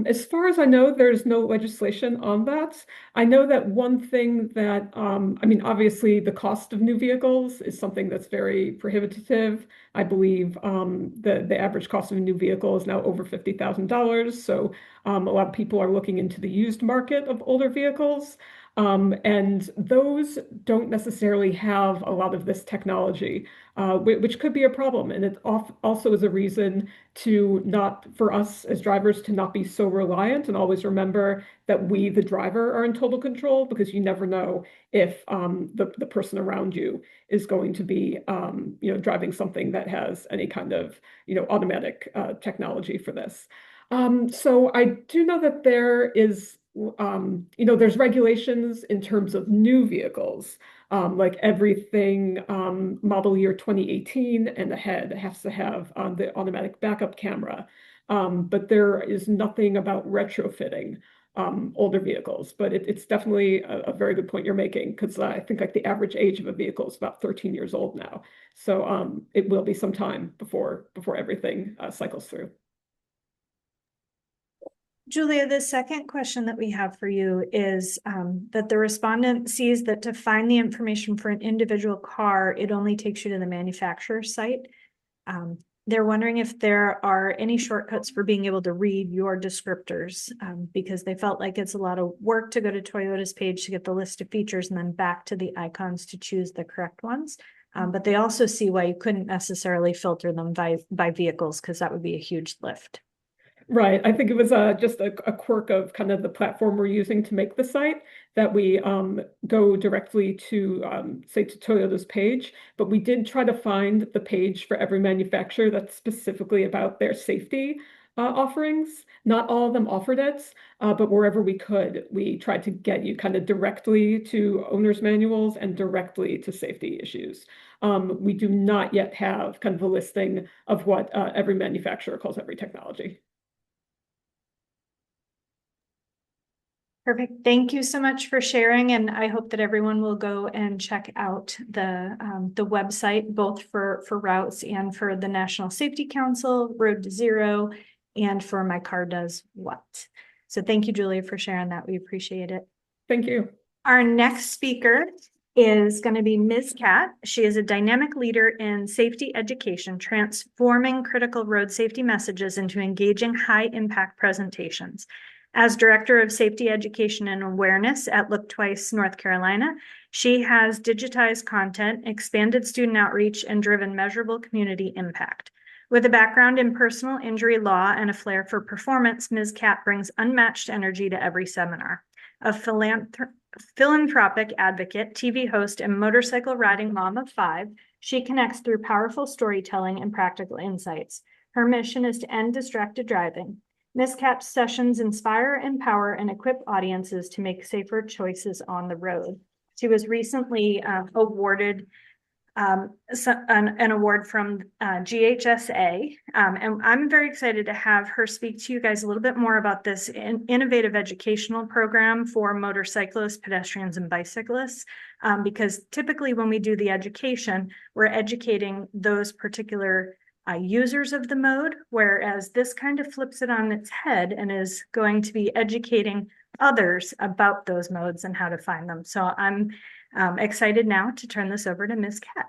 As far as I know, there's no legislation on that. I know that one thing that, I mean, obviously the cost of new vehicles is something that's very prohibitive. I believe the average cost of a new vehicle is now over $50,000. So a lot of people are looking into the used market of older vehicles. And those don't necessarily have a lot of this technology, which could be a problem. And it also is a reason to not, for us as drivers, to not be so reliant and always remember that we, the driver, are in total control, because you never know if the person around you is going to be, driving something that has any kind of, automatic technology for this. So I do know that there is there's regulations in terms of new vehicles, like everything model year 2018 and ahead has to have the automatic backup camera. But there is nothing about retrofitting older vehicles. But it's definitely a very good point you're making, because I think like the average age of a vehicle is about 13 years old now. So it will be some time before everything cycles through. Julia, the second question that we have for you is that the respondent sees that to find the information for an individual car, it only takes you to the manufacturer's site. They're wondering if there are any shortcuts for being able to read your descriptors, because they felt like it's a lot of work to go to Toyota's page to get the list of features and then back to the icons to choose the correct ones. But they also see why you couldn't necessarily filter them by vehicles, because that would be a huge lift. Right. I think it was just a quirk of kind of the platform we're using to make the site, that we go directly to, say, to Toyota's page. But we did try to find the page for every manufacturer that's specifically about their safety offerings. Not all of them offered it, but wherever we could, we tried to get you kind of directly to owner's manuals and directly to safety issues. We do not yet have kind of a listing of what every manufacturer calls every technology. Perfect. Thank you so much for sharing, and I hope that everyone will go and check out the website, both for routes and for the National Safety Council, Road to Zero, and for MyCarDoesWhat. So thank you, Julia, for sharing that. We appreciate it. Thank you. Our next speaker is going to be Ms. Kat. She is a dynamic leader in safety education, transforming critical road safety messages into engaging high-impact presentations. As Director of Safety Education and Awareness at Look Twice, North Carolina, she has digitized content, expanded student outreach, and driven measurable community impact. With a background in personal injury law and a flair for performance, Ms. Kat brings unmatched energy to every seminar. A philanthropic advocate, TV host, and motorcycle riding mom of 5, she connects through powerful storytelling and practical insights. Her mission is to end distracted driving. Ms. Kat's sessions inspire, empower, and equip audiences to make safer choices on the road. She was recently awarded an award from GHSA, and I'm very excited to have her speak to you guys a little bit more about this innovative educational program for motorcyclists, pedestrians, and bicyclists, because typically when we do the education, we're educating those particular users of the mode, whereas this kind of flips it on its head and is going to be educating others about those modes and how to find them. So I'm excited now to turn this over to Ms. Kat.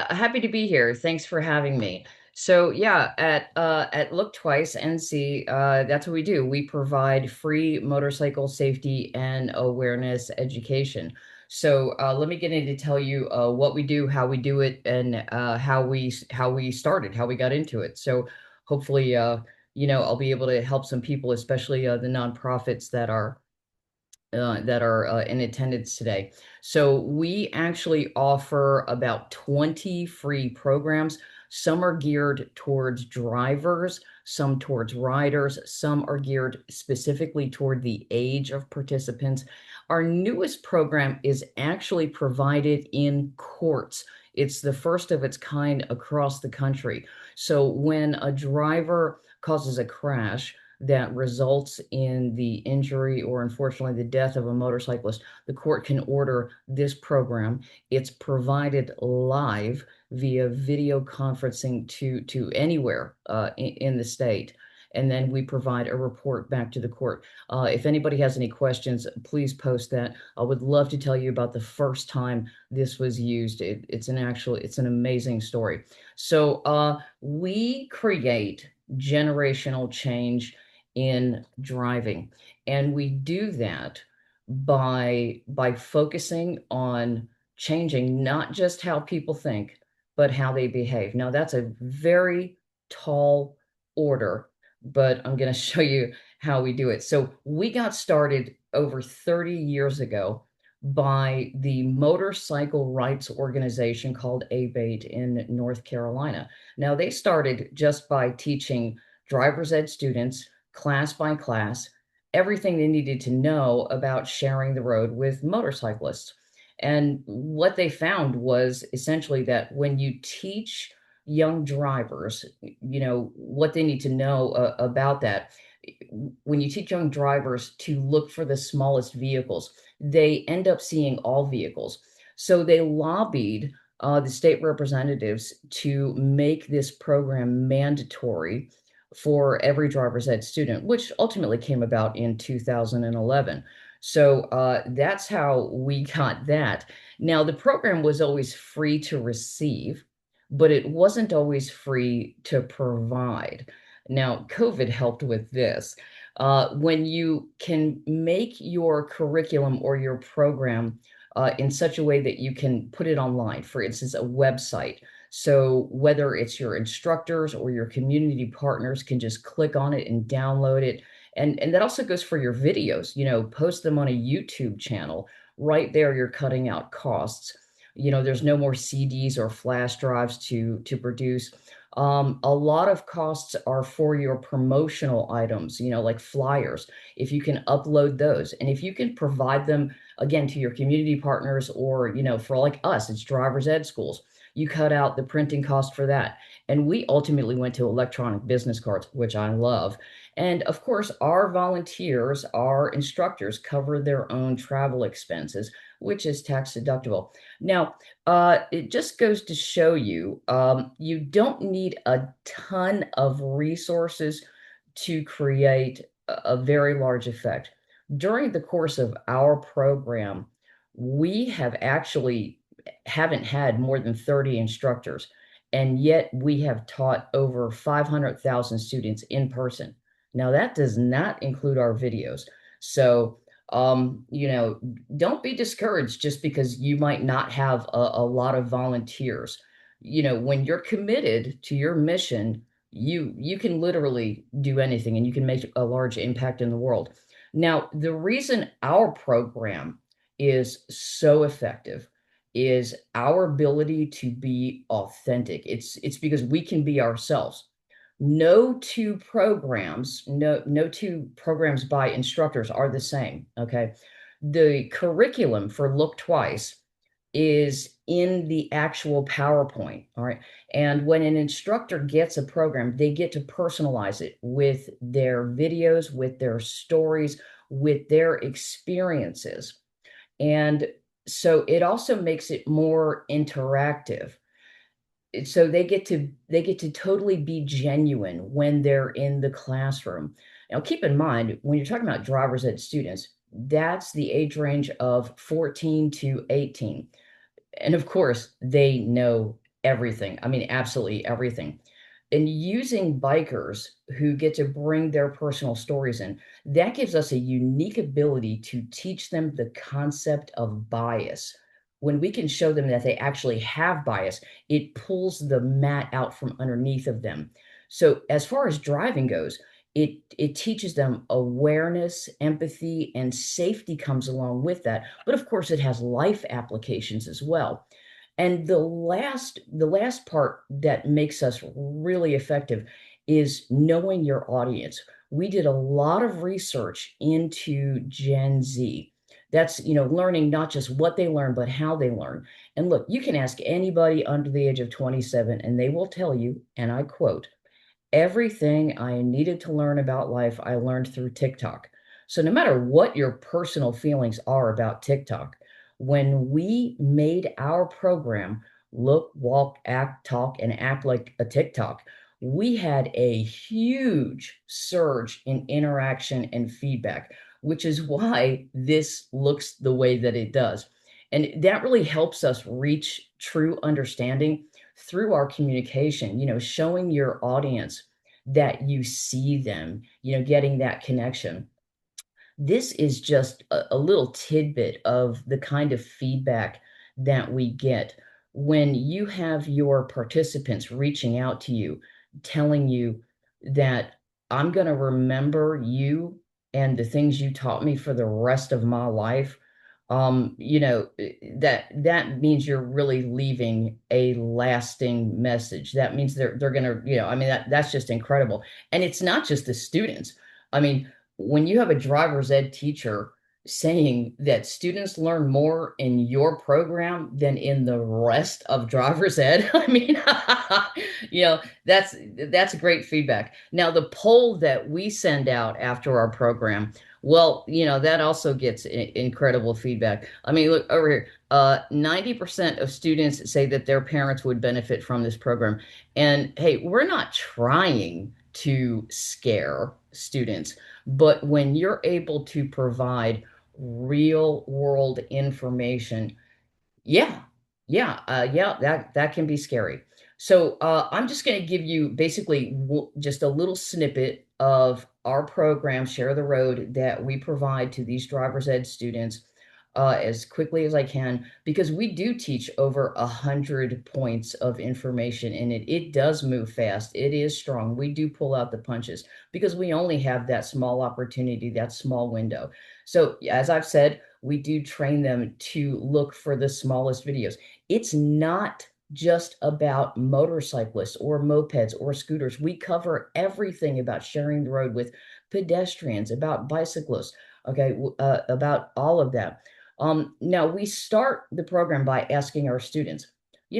Happy to be here. Thanks for having me. So yeah, at Look Twice NC, that's what we do. We provide free motorcycle safety and awareness education. So let me get in to tell you what we do, how we do it, and how we started, how we got into it. So hopefully, I'll be able to help some people, especially the nonprofits that are in attendance today. So we actually offer about 20 free programs. Some are geared towards drivers, some towards riders, some are geared specifically toward the age of participants. Our newest program is actually provided in courts. It's the first of its kind across the country. So when a driver causes a crash, that results in the injury or unfortunately the death of a motorcyclist, the court can order this program. It's provided live via video conferencing to anywhere in the state. And then we provide a report back to the court. If anybody has any questions, please post that. I would love to tell you about the first time this was used. It's an amazing story. So we create generational change in driving. And we do that by focusing on changing not just how people think, but how they behave. Now, that's a very tall order, but I'm going to show you how we do it. So we got started over 30 years ago by the motorcycle rights organization called ABATE in North Carolina. Now, they started just by teaching driver's ed students class by class, everything they needed to know about sharing the road with motorcyclists. And what they found was essentially that when you teach young drivers, what they need to know about that, when you teach young drivers to look for the smallest vehicles, they end up seeing all vehicles. So they lobbied the state representatives to make this program mandatory for every driver's ed student, which ultimately came about in 2011. So that's how we got that. Now, the program was always free to receive, but it wasn't always free to provide. Now, COVID helped with this. When you can make your curriculum or your program in such a way that you can put it online, for instance, a website. So whether it's your instructors or your community partners can just click on it and download it. And that also goes for your videos, post them on a YouTube channel. Right there, you're cutting out costs. There's no more CDs or flash drives to produce. A lot of costs are for your promotional items, like flyers. If you can upload those, and if you can provide them again to your community partners, or for like us, it's driver's ed schools. You cut out the printing cost for that. And we ultimately went to electronic business cards, which I love. And of course, our volunteers, our instructors cover their own travel expenses, which is tax deductible. Now, it just goes to show you, you don't need a ton of resources to create a very large effect. During the course of our program, we haven't had more than 30 instructors, and yet we have taught over 500,000 students in person. Now, that does not include our videos. So, don't be discouraged just because you might not have a lot of volunteers. When you're committed to your mission, you can literally do anything and you can make a large impact in the world. Now, the reason our program is so effective is our ability to be authentic. It's because we can be ourselves. No two programs by instructors are the same. Okay. The curriculum for Look Twice is in the actual PowerPoint. All right. And when an instructor gets a program, they get to personalize it with their videos, with their stories, with their experiences. And so it also makes it more interactive. So they get to totally be genuine when they're in the classroom. Now, keep in mind, when you're talking about driver's ed students, that's the age range of 14 to 18. And of course, they know everything. I mean, absolutely everything. And using bikers who get to bring their personal stories in, that gives us a unique ability to teach them the concept of bias. When we can show them that they actually have bias, it pulls the mat out from underneath of them. So as far as driving goes, it teaches them awareness, empathy, and safety comes along with that. But of course, it has life applications as well. And the last part that makes us really effective is knowing your audience. We did a lot of research into Gen Z. That's, learning not just what they learn, but how they learn. And look, you can ask anybody under the age of 27, and they will tell you, and I quote, everything I needed to learn about life, I learned through TikTok. So no matter what your personal feelings are about TikTok, when we made our program look, walk, act, talk, and act like a TikTok, we had a huge surge in interaction and feedback, which is why this looks the way that it does. And that really helps us reach true understanding through our communication, showing your audience that you see them, getting that connection. This is just a little tidbit of the kind of feedback that we get when you have your participants reaching out to you, telling you that I'm going to remember you and the things you taught me for the rest of my life. That means you're really leaving a lasting message. That means they're gonna, I mean, that's just incredible. And it's not just the students. I mean, when you have a driver's ed teacher saying that students learn more in your program than in the rest of driver's ed, I mean, that's great feedback. Now, the poll that we send out after our program, well, that also gets incredible feedback. I mean, look over here. 90% of students say that their parents would benefit from this program. And hey, we're not trying to scare students, but when you're able to provide real world information, that can be scary. So I'm just going to give you basically just a little snippet of our program, Share the Road, that we provide to these driver's ed students as quickly as I can, because we do teach over 100 points of information in it. It does move fast. It is strong. We do pull out the punches because we only have that small opportunity, that small window. So as I've said, we do train them to look for the smallest videos. It's not just about motorcyclists or mopeds or scooters. We cover everything about sharing the road with pedestrians, about bicyclists, okay, about all of that. Now, we start the program by asking our students,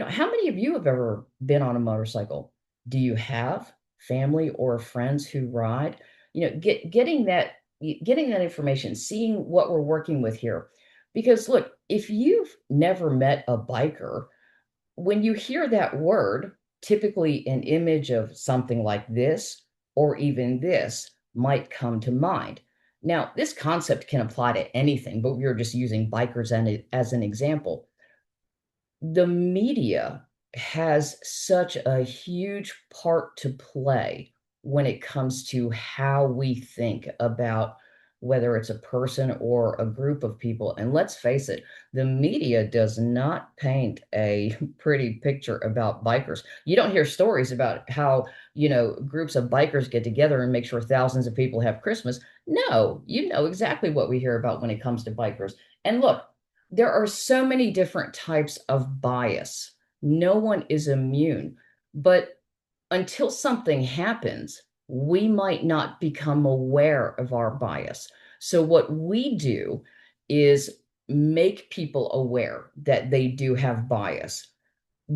how many of you have ever been on a motorcycle? Do you have family or friends who ride? Getting that information, seeing what we're working with here. Because look, if you've never met a biker, when you hear that word, typically an image of something like this or even this might come to mind. Now, this concept can apply to anything, but we're just using bikers as an example. The media has such a huge part to play when it comes to how we think about whether it's a person or a group of people. And let's face it, the media does not paint a pretty picture about bikers. You don't hear stories about how, groups of bikers get together and make sure thousands of people have Christmas. No, you know exactly what we hear about when it comes to bikers. And look, there are so many different types of bias. No one is immune, but until something happens, we might not become aware of our bias. So what we do is make people aware that they do have bias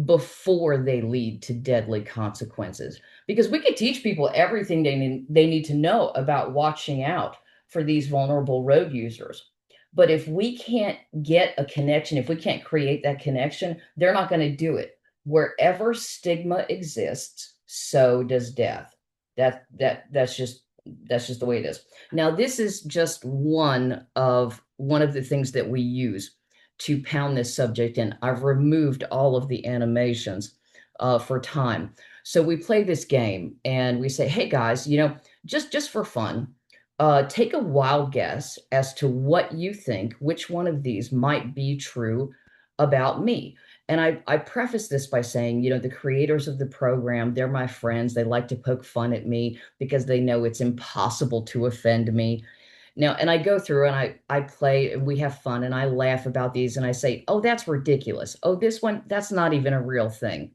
before they lead to deadly consequences. Because we could teach people everything they need to know about watching out for these vulnerable road users. But if we can't get a connection, if we can't create that connection, they're not going to do it. Wherever stigma exists, so does death. That's just the way it is. Now, this is just one of the things that we use to pound this subject in. I've removed all of the animations for time. So we play this game and we say, hey guys, just for fun, take a wild guess as to what you think, which one of these might be true about me. And I preface this by saying, the creators of the program, they're my friends. They like to poke fun at me because they know it's impossible to offend me. Now, and I go through and I play and we have fun and I laugh about these and I say, oh, that's ridiculous. Oh, this one, that's not even a real thing.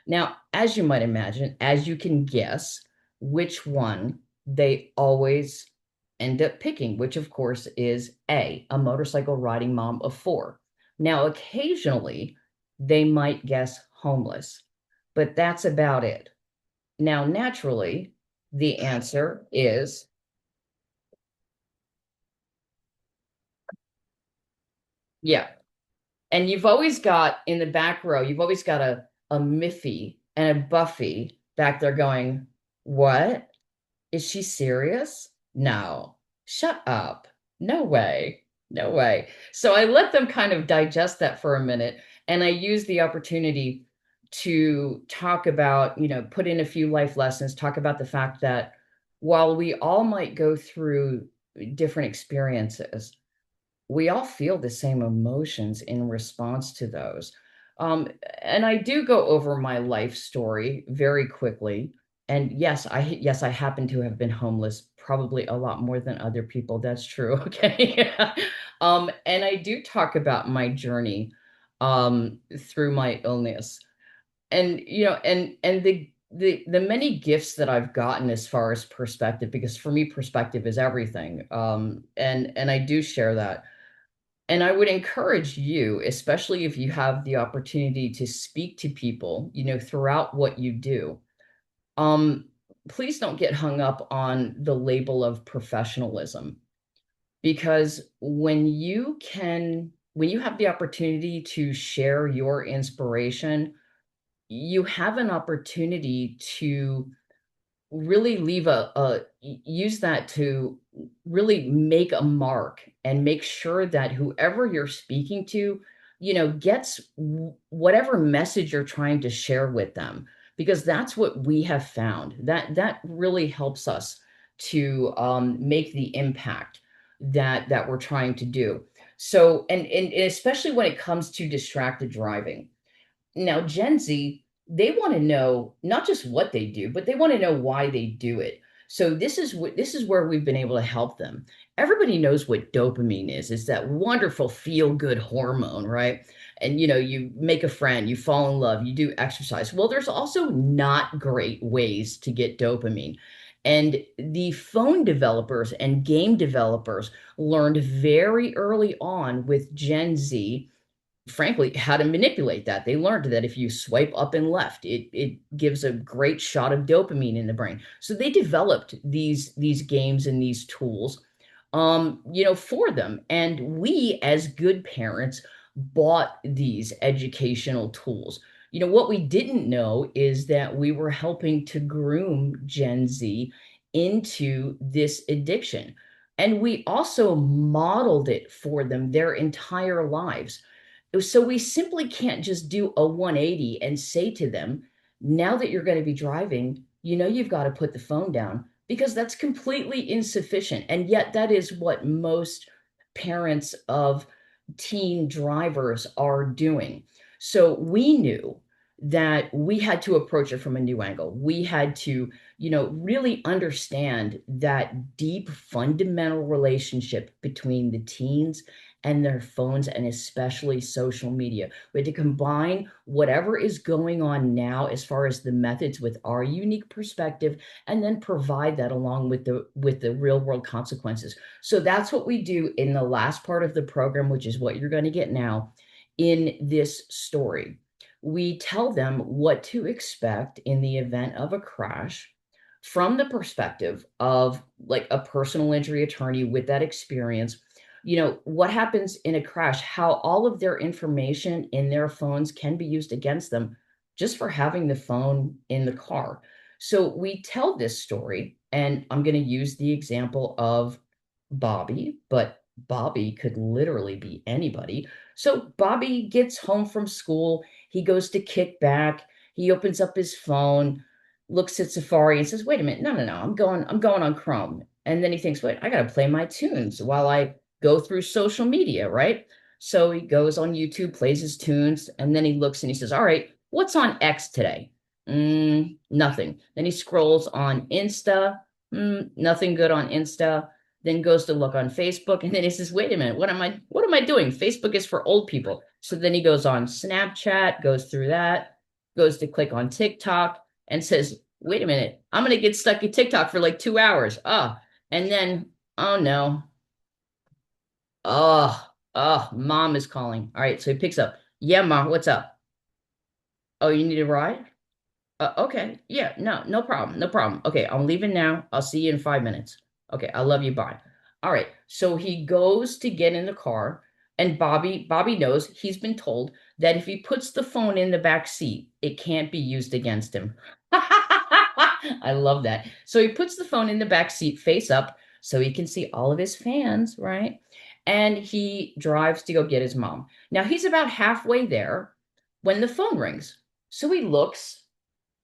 Now, as you might imagine, as you can guess, which one they always end up picking, which of course is a motorcycle riding mom of four. Now, occasionally they might guess homeless, but that's about it. Now, naturally, the answer is yeah. And you've always got in the back row, you've always got a Miffy and a Buffy back there going, what? Is she serious? No. Shut up. No way. No way. So I let them kind of digest that for a minute. And I use the opportunity to talk about, put in a few life lessons, talk about the fact that while we all might go through different experiences, we all feel the same emotions in response to those. And I do go over my life story very quickly. And yes, I happen to have been homeless probably a lot more than other people. That's true. Okay. And I do talk about my journey through my illness. And the many gifts that I've gotten as far as perspective, because for me, perspective is everything. And I do share that. And I would encourage you, especially if you have the opportunity to speak to people, throughout what you do, um, please don't get hung up on the label of professionalism. Because when you have the opportunity to share your inspiration, you have an opportunity to really use that to really make a mark and make sure that whoever you're speaking to, gets whatever message you're trying to share with them, because that's what we have found that really helps us to make the impact that we're trying to do. So, and especially when it comes to distracted driving. Now, Gen Z, they want to know not just what they do, but they want to know why they do it. So this is where we've been able to help them. Everybody knows what dopamine is. It's that wonderful feel-good hormone, right? And you make a friend, you fall in love, you do exercise. Well, there's also not great ways to get dopamine. And the phone developers and game developers learned very early on with Gen Z, frankly, how to manipulate that. They learned that if you swipe up and left, it gives a great shot of dopamine in the brain. So they developed these games and these tools, for them. And we, as good parents, bought these educational tools. What we didn't know is that we were helping to groom Gen Z into this addiction. And we also modeled it for them their entire lives. So we simply can't just do a 180 and say to them, now that you're going to be driving, you've got to put the phone down, because that's completely insufficient. And yet that is what most parents of teen drivers are doing. So we knew that we had to approach it from a new angle. We had to, really understand that deep fundamental relationship between the teens and their phones, and especially social media. We had to combine whatever is going on now as far as the methods with our unique perspective, and then provide that along with the real world consequences. So that's what we do in the last part of the program, which is what you're going to get now in this story. We tell them what to expect in the event of a crash from the perspective of like a personal injury attorney with that experience. What happens in a crash, how all of their information in their phones can be used against them just for having the phone in the car. So we tell this story, and I'm going to use the example of Bobby, but Bobby could literally be anybody. So Bobby gets home from school, he goes to kick back, he opens up his phone. looks at Safari and says, wait a minute, no, I'm going on Chrome. And then he thinks, wait, I got to play my tunes while I go through social media, right? So he goes on YouTube, plays his tunes, and then he looks and he says, all right, what's on X today? Nothing. Then he scrolls on Insta. Nothing good on Insta. Then goes to look on Facebook, and then he says, wait a minute, what am I doing? Facebook is for old people. So then he goes on Snapchat, goes through that, goes to click on TikTok, and says, wait a minute, I'm going to get stuck at TikTok for like 2 hours. And then, oh no. Mom is calling. All right. So he picks up. Yeah, Mom, what's up? Oh, you need a ride? Okay. Yeah, no problem. No problem. Okay. I'm leaving now. I'll see you in 5 minutes. Okay. I love you. Bye. All right. So he goes to get in the car, and Bobby knows, he's been told that if he puts the phone in the back seat, it can't be used against him. I love that. So he puts the phone in the back seat face up so he can see all of his fans, right? And he drives to go get his mom. Now he's about halfway there when the phone rings. So he looks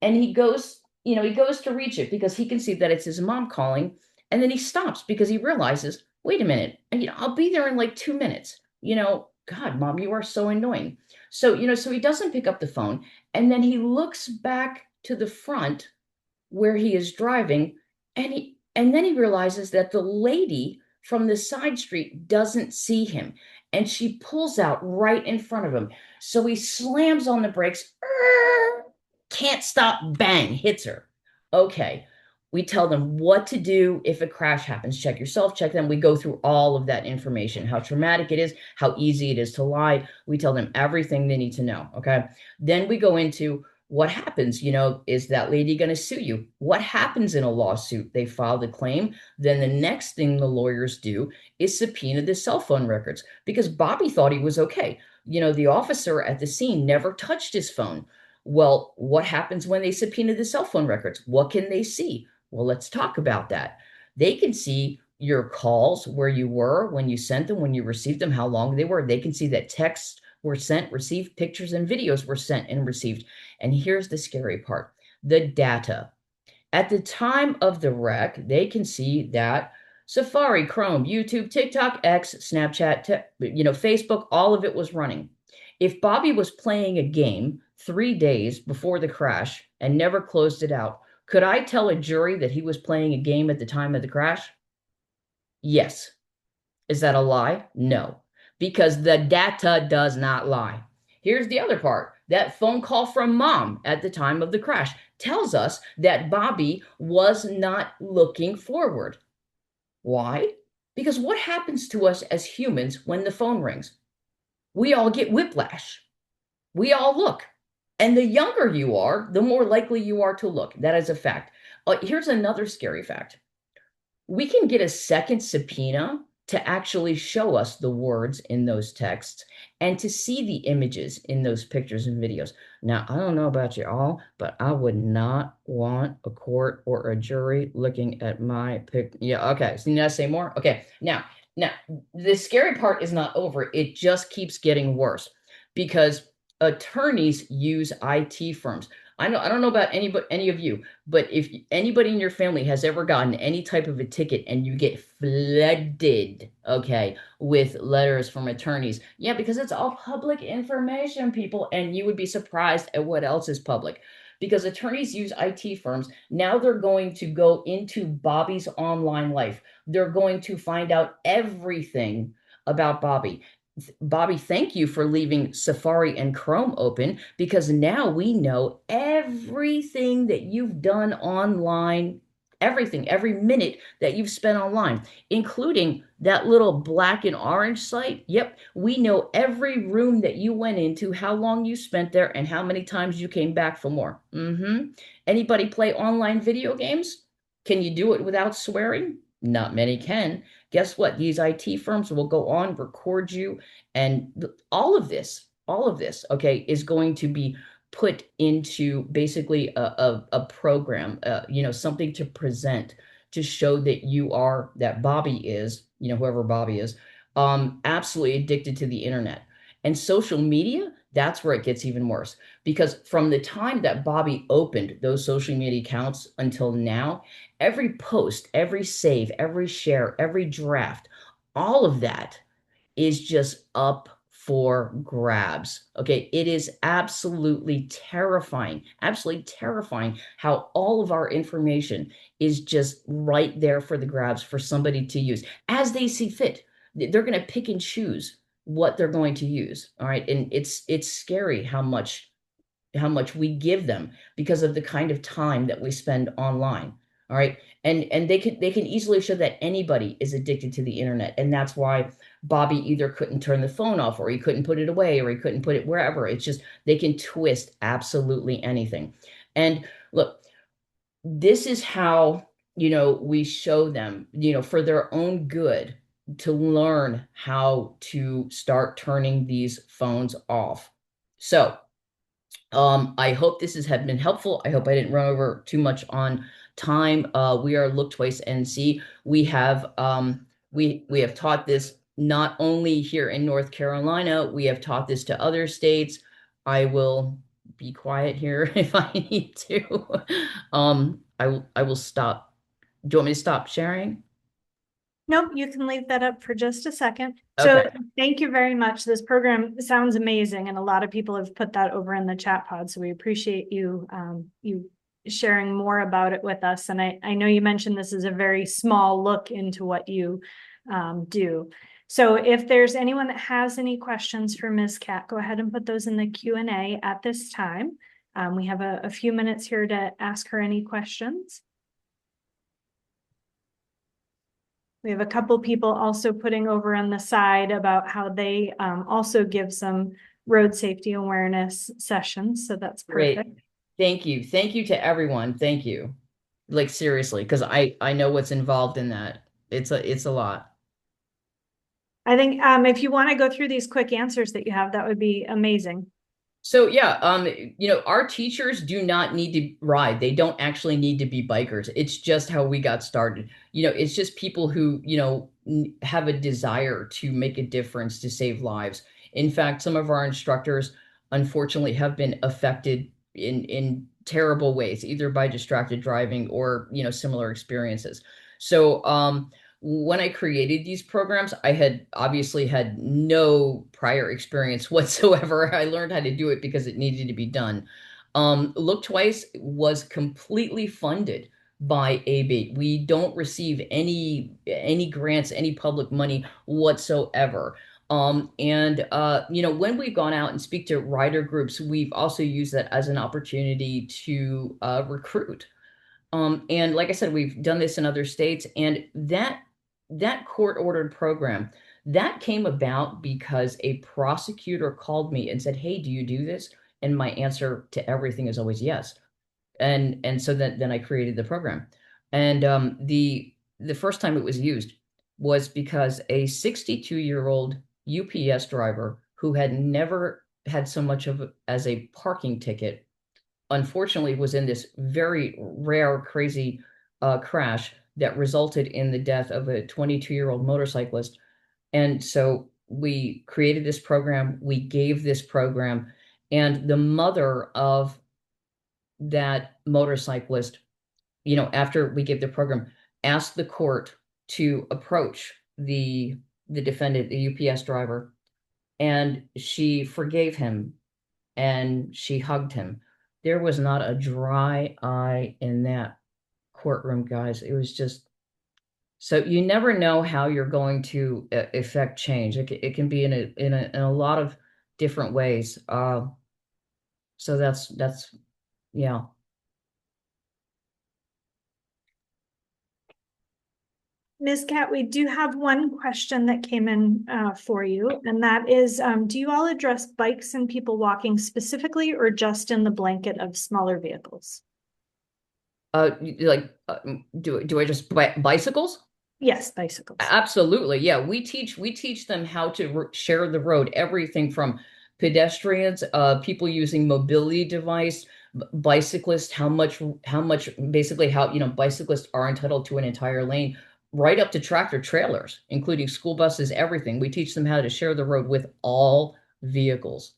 and he goes to reach it because he can see that it's his mom calling. And then he stops because he realizes, wait a minute, I'll be there in like 2 minutes. God, Mom, you are so annoying. So he doesn't pick up the phone. And then he looks back to the front where he is driving, and then he realizes that the lady from the side street doesn't see him, and she pulls out right in front of him. So he slams on the brakes, can't stop, bang, hits her. Okay. We tell them what to do if a crash happens. Check yourself, check them. We go through all of that information, how traumatic it is, how easy it is to lie. We tell them everything they need to know. Okay. Then we go into what happens. Is that lady going to sue you? What happens in a lawsuit? They file the claim. Then the next thing the lawyers do is subpoena the cell phone records, because Bobby thought he was okay. The officer at the scene never touched his phone. Well, what happens when they subpoena the cell phone records? What can they see? Well, let's talk about that. They can see your calls, where you were, when you sent them, when you received them, how long they were. They can see that texts were sent, received, pictures and videos were sent and received. And here's the scary part, the data. At the time of the wreck, they can see that Safari, Chrome, YouTube, TikTok, X, Snapchat, Facebook, all of it was running. If Bobby was playing a game 3 days before the crash and never closed it out, could I tell a jury that he was playing a game at the time of the crash? Yes. Is that a lie? No, because the data does not lie. Here's the other part. That phone call from Mom at the time of the crash tells us that Bobby was not looking forward. Why? Because what happens to us as humans when the phone rings? We all get whiplash. We all look. And the younger you are, the more likely you are to look. That is a fact. Here's another scary fact. We can get a second subpoena to actually show us the words in those texts and to see the images in those pictures and videos. Now, I don't know about you all, but I would not want a court or a jury looking at my pic. Yeah, okay. So need I say more? Okay. Now, the scary part is not over. It just keeps getting worse because attorneys use IT firms. I don't know about any of you, but if anybody in your family has ever gotten any type of a ticket and you get flooded, okay, with letters from attorneys, yeah, because it's all public information, people, and you would be surprised at what else is public. Because attorneys use IT firms. Now they're going to go into Bobby's online life. They're going to find out everything about Bobby. Bobby, thank you for leaving Safari and Chrome open, because now we know everything that you've done online, everything, every minute that you've spent online, including that little black and orange site. Yep, we know every room that you went into, how long you spent there, and how many times you came back for more. Anybody play online video games? Can you do it without swearing? Not many can. Guess what? These IT firms will go on, record you, and all of this, okay, is going to be put into basically a program, something to present to show that Bobby is, whoever Bobby is, absolutely addicted to the internet. And social media, that's where it gets even worse. Because from the time that Bobby opened those social media accounts until now, every post, every save, every share, every draft, all of that is just up for grabs. Okay, it is absolutely terrifying how all of our information is just right there for the grabs for somebody to use as they see fit. They're going to pick and choose what they're going to use. All right, and it's scary how much we give them because of the kind of time that we spend online. All right. And they can easily show that anybody is addicted to the internet. And that's why Bobby either couldn't turn the phone off, or he couldn't put it away, or he couldn't put it wherever. It's just they can twist absolutely anything. And look, this is how, we show them, for their own good, to learn how to start turning these phones off. So I hope this has been helpful. I hope I didn't run over too much on time. We are Look Twice NC. We have taught this not only here in North Carolina, we have taught this to other states. I will be quiet here if I need to. I will stop. Do you want me to stop sharing? Nope, you can leave that up for just a second. So Okay. thank you very much. This program sounds amazing, and a lot of people have put that over in the chat pod. So we appreciate you sharing more about it with us. And I know you mentioned this is a very small look into what you do. So if there's anyone that has any questions for Ms. Cat, go ahead and put those in the Q&A at this time. We have a few minutes here to ask her any questions. We have a couple people also putting over on the side about how they also give some road safety awareness sessions. So that's perfect. Great. Thank you. Thank you to everyone. Thank you. Like seriously, because I know what's involved in that. It's a lot. I think if you want to go through these quick answers that you have, that would be amazing. So yeah, our teachers do not need to ride. They don't actually need to be bikers. It's just how we got started. It's just people who, have a desire to make a difference, to save lives. In fact, some of our instructors, unfortunately, have been affected in terrible ways, either by distracted driving or, similar experiences. So, when I created these programs, I had obviously had no prior experience whatsoever. I learned how to do it because it needed to be done. Look Twice was completely funded by AB. We don't receive any grants, any public money whatsoever. When we've gone out and speak to rider groups, we've also used that as an opportunity to recruit. And like I said, we've done this in other states, and that court-ordered program, that came about because a prosecutor called me and said, "Hey, do you do this?" And my answer to everything is always yes. And so then I created the program. And the first time it was used was because a 62-year-old UPS driver who had never had so much of as a parking ticket, unfortunately was in this very rare, crazy crash that resulted in the death of a 22-year-old motorcyclist. And so we created this program, we gave this program, and the mother of that motorcyclist, after we gave the program, asked the court to approach the defendant, the UPS driver, and she forgave him and she hugged him. There was not a dry eye in that courtroom, guys. It was just, so you never know how you're going to affect change. It can be in a lot of different ways. So that's yeah. Ms. Cat, we do have one question that came in for you, and that is, do you all address bikes and people walking specifically, or just in the blanket of smaller vehicles? Do I just bicycles? Yes, bicycles. Absolutely. Yeah, we teach them how to share the road, everything from pedestrians, people using mobility device, bicyclists, how much basically how, bicyclists are entitled to an entire lane, right up to tractor trailers, including school buses, everything. We teach them how to share the road with all vehicles.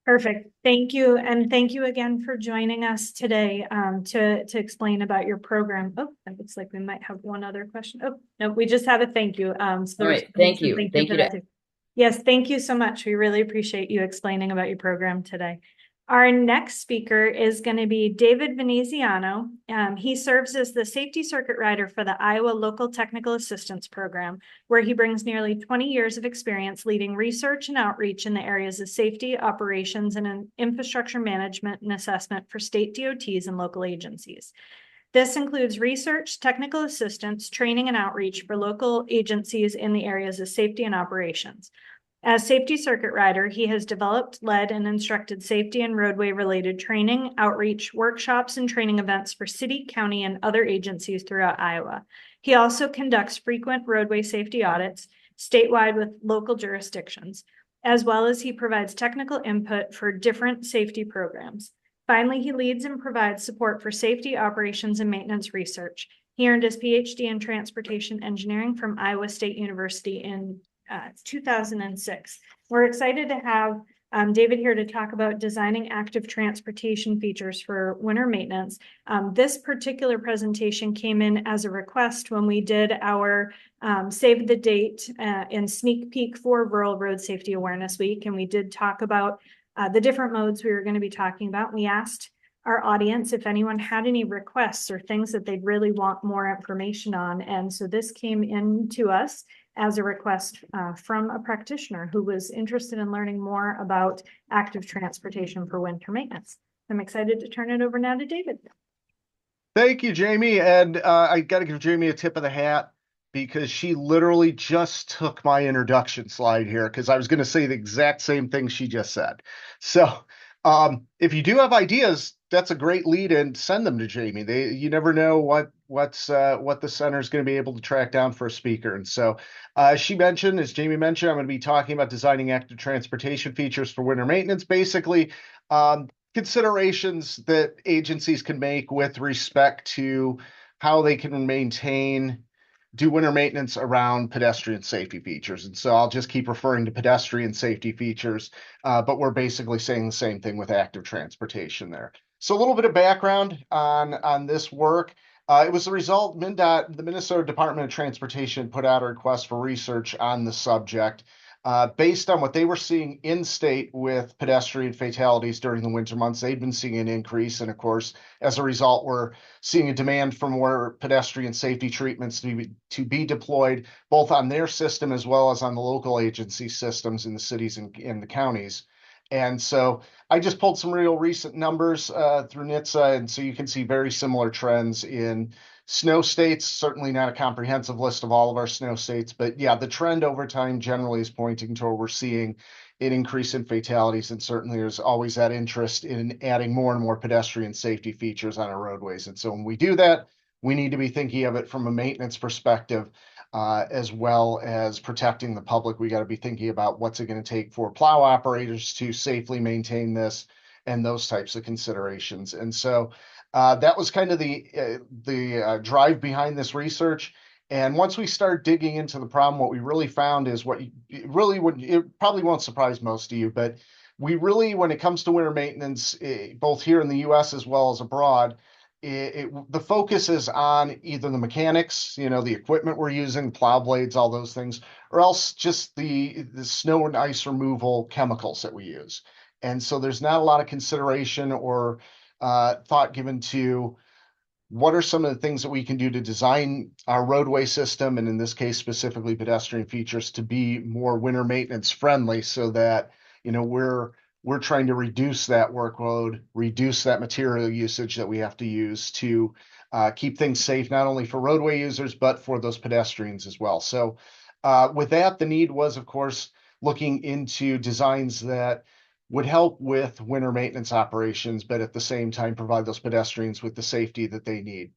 Perfect. Thank you. And thank you again for joining us today to explain about your program. Oh, it looks like we might have one other question. Oh, no, we just have a thank you. So All there's right. Thank you. thank you Thank for you that too. Yes, thank you so much. We really appreciate you explaining about your program today. Our next speaker is going to be David Veneziano. He serves as the safety circuit rider for the Iowa Local Technical Assistance Program, where he brings nearly 20 years of experience leading research and outreach in the areas of safety, operations, and infrastructure management and assessment for state DOTs and local agencies. This includes research, technical assistance, training, and outreach for local agencies in the areas of safety and operations. As safety circuit rider, he has developed, led, and instructed safety and roadway-related training, outreach, workshops, and training events for city, county, and other agencies throughout Iowa. He also conducts frequent roadway safety audits statewide with local jurisdictions, as well as he provides technical input for different safety programs. Finally, he leads and provides support for safety, operations, and maintenance research. He earned his PhD in transportation engineering from Iowa State University in 2006. We're excited to have David here to talk about designing active transportation features for winter maintenance. This particular presentation came in as a request when we did our save the date and sneak peek for Rural Road Safety Awareness Week. And we did talk about the different modes we were going to be talking about. We asked our audience if anyone had any requests or things that they'd really want more information on. And so this came in to us as a request from a practitioner who was interested in learning more about active transportation for winter maintenance. I'm excited to turn it over now to David. Thank you, Jamie. And I got to give Jamie a tip of the hat because she literally just took my introduction slide here because I was going to say the exact same thing she just said. So if you do have ideas, that's a great lead in. Send them to Jamie. You never know what the center is going to be able to track down for a speaker. And so she mentioned, as Jamie mentioned, I'm going to be talking about designing active transportation features for winter maintenance. Basically, considerations that agencies can make with respect to how they can do winter maintenance around pedestrian safety features. And so I'll just keep referring to pedestrian safety features, but we're basically saying the same thing with active transportation there. So a little bit of background on this work. It was the result, MnDOT, the Minnesota Department of Transportation, put out a request for research on the subject based on what they were seeing in state with pedestrian fatalities during the winter months. They'd been seeing an increase. And of course, as a result, we're seeing a demand for more pedestrian safety treatments to be deployed both on their system as well as on the local agency systems in the cities and in the counties. And so I just pulled some real recent numbers through NHTSA, and so you can see very similar trends in snow states. Certainly not a comprehensive list of all of our snow states, but yeah, the trend over time generally is pointing to where we're seeing an increase in fatalities, and certainly there's always that interest in adding more and more pedestrian safety features on our roadways. And so when we do that, we need to be thinking of it from a maintenance perspective. As well as protecting the public. We got to be thinking about what's it going to take for plow operators to safely maintain this and those types of considerations. And so that was kind of the drive behind this research. And once we start digging into the problem, what we really found is it probably won't surprise most of you, but we really, when it comes to winter maintenance, both here in the US as well as abroad, the focus is on either the mechanics, the equipment we're using, plow blades, all those things, or else just the snow and ice removal chemicals that we use. And so there's not a lot of consideration or thought given to what are some of the things that we can do to design our roadway system, and in this case, specifically pedestrian features, to be more winter maintenance friendly so that, we're trying to reduce that workload, reduce that material usage that we have to use to keep things safe, not only for roadway users, but for those pedestrians as well. So with that, the need was, of course, looking into designs that would help with winter maintenance operations, but at the same time, provide those pedestrians with the safety that they need.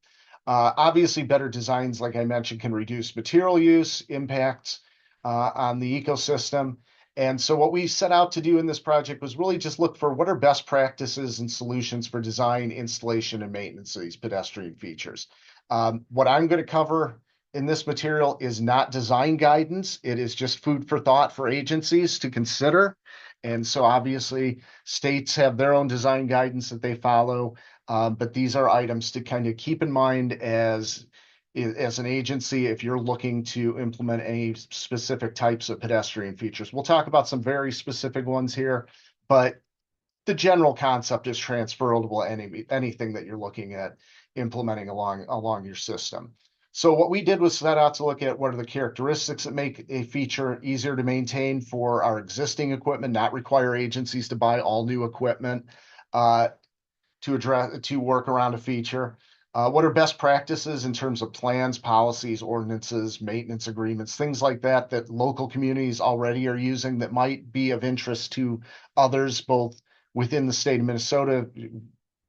Obviously, better designs, like I mentioned, can reduce material use, impacts on the ecosystem. And so what we set out to do in this project was really just look for what are best practices and solutions for design, installation, and maintenance of these pedestrian features. What I'm going to cover in this material is not design guidance. It is just food for thought for agencies to consider And so obviously states have their own design guidance that they follow, but these are items to kind of keep in mind as an agency if you're looking to implement any specific types of pedestrian features. We'll talk about some very specific ones here, but the general concept is transferable to anything that you're looking at implementing along your system. So what we did was set out to look at what are the characteristics that make a feature easier to maintain for our existing equipment, not require agencies to buy all new equipment to work around a feature. What are best practices in terms of plans, policies, ordinances, maintenance agreements, things like that that local communities already are using that might be of interest to others, both within the state of Minnesota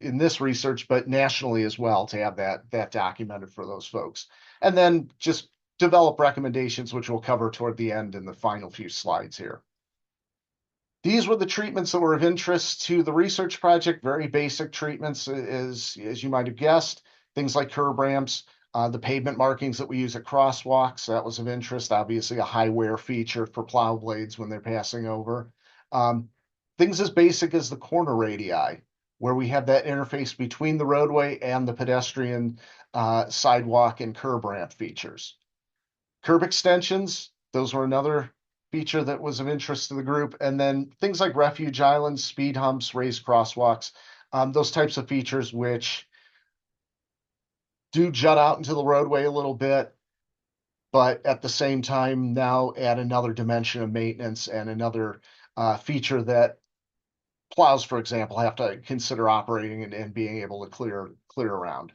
in this research, but nationally as well, to have that documented for those folks. And then just develop recommendations, which we'll cover toward the end in the final few slides here. These were the treatments that were of interest to the research project, very basic treatments, as you might have guessed, things like curb ramps, the pavement markings that we use at crosswalks, that was of interest, obviously a high wear feature for plow blades when they're passing over. Things as basic as the corner radii, where we have that interface between the roadway and the pedestrian sidewalk and curb ramp features. Curb extensions, those were another feature that was of interest to the group. And then things like refuge islands, speed humps, raised crosswalks, those types of features which do jut out into the roadway a little bit, but at the same time now add another dimension of maintenance and another feature that plows, for example, have to consider operating and being able to clear around.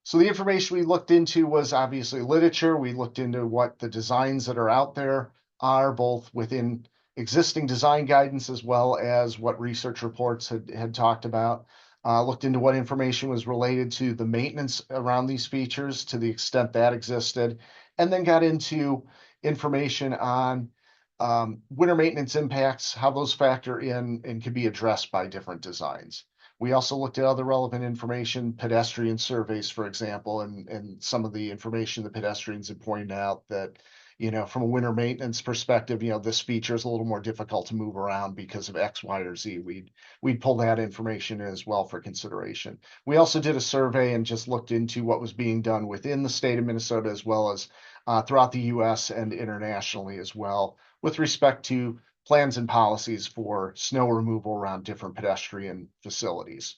So the information we looked into was obviously literature. We looked into what the designs that are out there are, both within existing design guidance as well as what research reports had talked about. Looked into what information was related to the maintenance around these features to the extent that existed, and then got into information on winter maintenance impacts, how those factor in and can be addressed by different designs. We also looked at other relevant information, pedestrian surveys, for example, and some of the information the pedestrians had pointed out that, from a winter maintenance perspective, this feature is a little more difficult to move around because of X, Y, or Z. We'd pull that information in as well for consideration. We also did a survey and just looked into what was being done within the state of Minnesota as well as throughout the US and internationally as well, with respect to plans and policies for snow removal around different pedestrian facilities.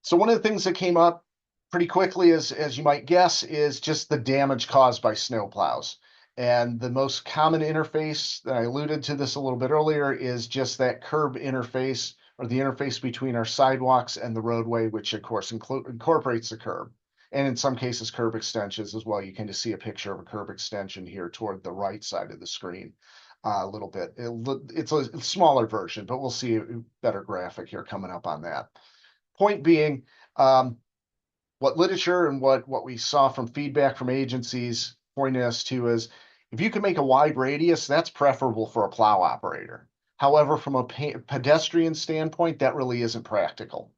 So one of the things that came up pretty quickly, as you might guess, is just the damage caused by snow plows. And the most common interface, that I alluded to this a little bit earlier, is just that curb interface, or the interface between our sidewalks and the roadway, which of course incorporates the curb. And in some cases, curb extensions as well. You can just see a picture of a curb extension here toward the right side of the screen a little bit. It's a smaller version, but we'll see a better graphic here coming up on that. Point being, what literature and what we saw from feedback from agencies pointed us to is, if you can make a wide radius, that's preferable for a plow operator. However, from a pedestrian standpoint, that really isn't practical.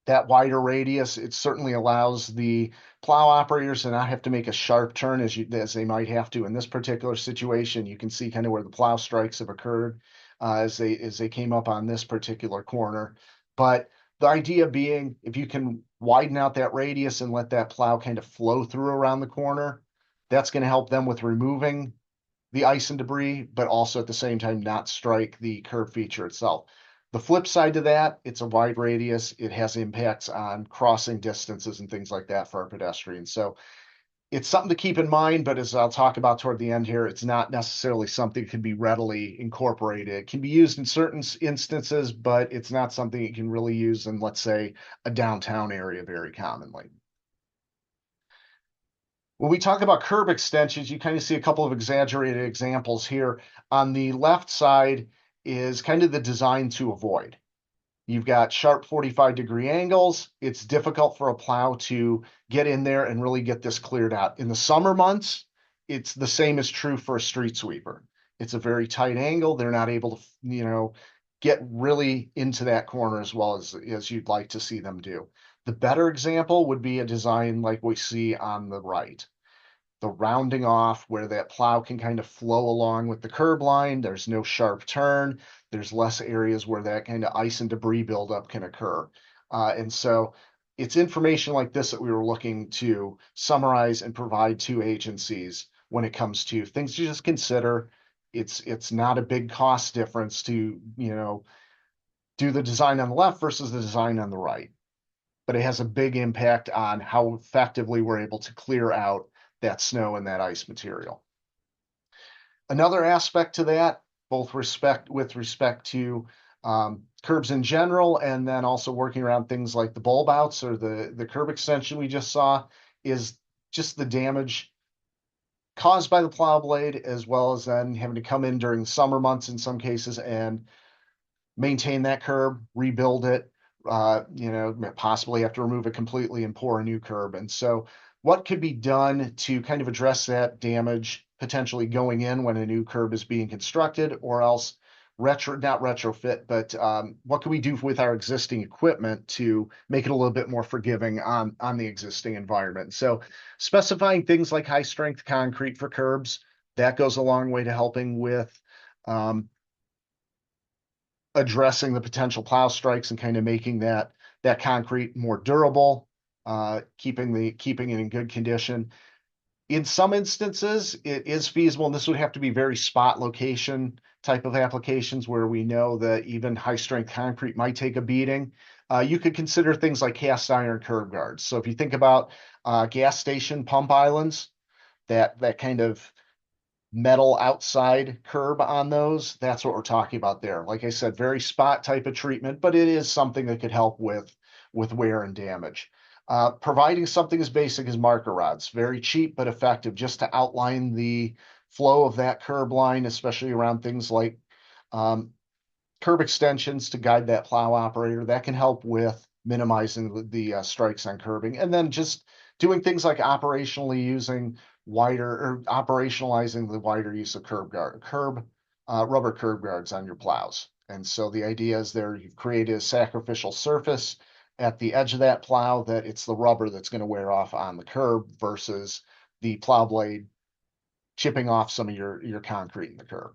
That wider radius, it certainly allows the plow operators to not have to make a sharp turn as they might have to in this particular situation. You can see kind of where the plow strikes have occurred as they came up on this particular corner. But the idea being, if you can widen out that radius and let that plow kind of flow through around the corner, that's going to help them with removing the ice and debris, but also at the same time not strike the curb feature itself. The flip side to that, it's a wide radius. It has impacts on crossing distances and things like that for our pedestrians. So it's something to keep in mind, but as I'll talk about toward the end here, it's not necessarily something that can be readily incorporated. It can be used in certain instances, but it's not something you can really use in, let's say, a downtown area very commonly. When we talk about curb extensions, you kind of see a couple of exaggerated examples here. On the left side is kind of the design to avoid. You've got sharp 45-degree angles. It's difficult for a plow to get in there and really get this cleared out. In the summer months, it's the same is true for a street sweeper. It's a very tight angle. They're not able to, get really into that corner as well as you'd like to see them do. The better example would be a design like we see on the right. the rounding off where that plow can kind of flow along with the curb line. There's no sharp turn. There's less areas where that kind of ice and debris buildup can occur. And so it's information like this that we were looking to summarize and provide to agencies when it comes to things to just consider. It's not a big cost difference to, do the design on the left versus the design on the right. But it has a big impact on how effectively we're able to clear out that snow and that ice material. Another aspect to that, both with respect to curbs in general, and then also working around things like the bulb outs or the curb extension we just saw, is just the damage caused by the plow blade, as well as then having to come in during the summer months in some cases and maintain that curb, rebuild it, possibly have to remove it completely and pour a new curb. And so what could be done to kind of address that damage potentially going in when a new curb is being constructed, or else not retrofit, but what can we do with our existing equipment to make it a little bit more forgiving on the existing environment? So specifying things like high strength concrete for curbs, that goes a long way to helping with addressing the potential plow strikes and kind of making that concrete more durable, keeping it in good condition. In some instances, it is feasible, and this would have to be very spot location type of applications where we know that even high strength concrete might take a beating. You could consider things like cast iron curb guards. So if you think about gas station pump islands, that kind of metal outside curb on those, that's what we're talking about there. Like I said, very spot type of treatment, but it is something that could help with wear and damage. Providing something as basic as marker rods, very cheap but effective, just to outline the flow of that curb line, especially around things like curb extensions to guide that plow operator. That can help with minimizing the strikes on curbing. And then just doing things like operationalizing the wider use of rubber curb guards on your plows. And so the idea is there, you've created a sacrificial surface at the edge of that plow, that it's the rubber that's going to wear off on the curb versus the plow blade chipping off some of your concrete in the curb.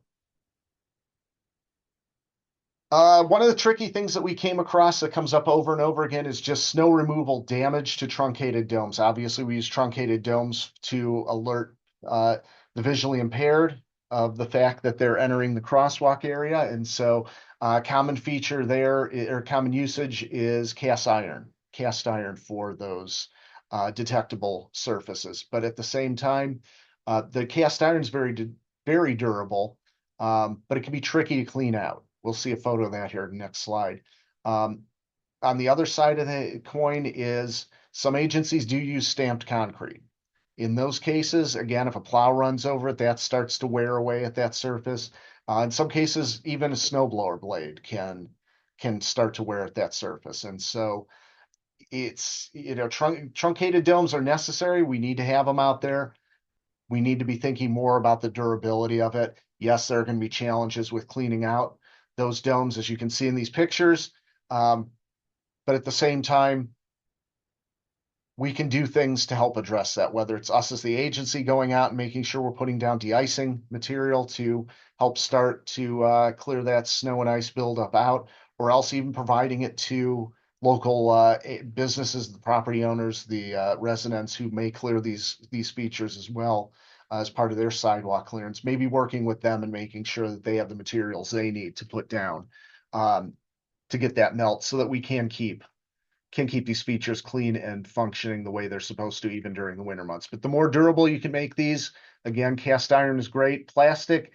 One of the tricky things that we came across that comes up over and over again is just snow removal damage to truncated domes. Obviously, we use truncated domes to alert the visually impaired of the fact that they're entering the crosswalk area. And so common feature there, or common usage, is cast iron for those detectable surfaces. But at the same time, the cast iron is very durable, but it can be tricky to clean out. We'll see a photo of that here in the next slide. On the other side of the coin is some agencies do use stamped concrete. In those cases, again, if a plow runs over it, that starts to wear away at that surface. In some cases, even a snowblower blade can start to wear at that surface. And so it's, truncated domes are necessary. We need to have them out there. We need to be thinking more about the durability of it. Yes, there are going to be challenges with cleaning out those domes, as you can see in these pictures. But at the same time, we can do things to help address that, whether it's us as the agency going out and making sure we're putting down de-icing material to help start to clear that snow and ice buildup out, or else even providing it to local businesses, the property owners, the residents who may clear these features as well as part of their sidewalk clearance, maybe working with them and making sure that they have the materials they need to put down to get that melt, so that we can keep these features clean and functioning the way they're supposed to, even during the winter months. But the more durable you can make these, again, cast iron is great. Plastic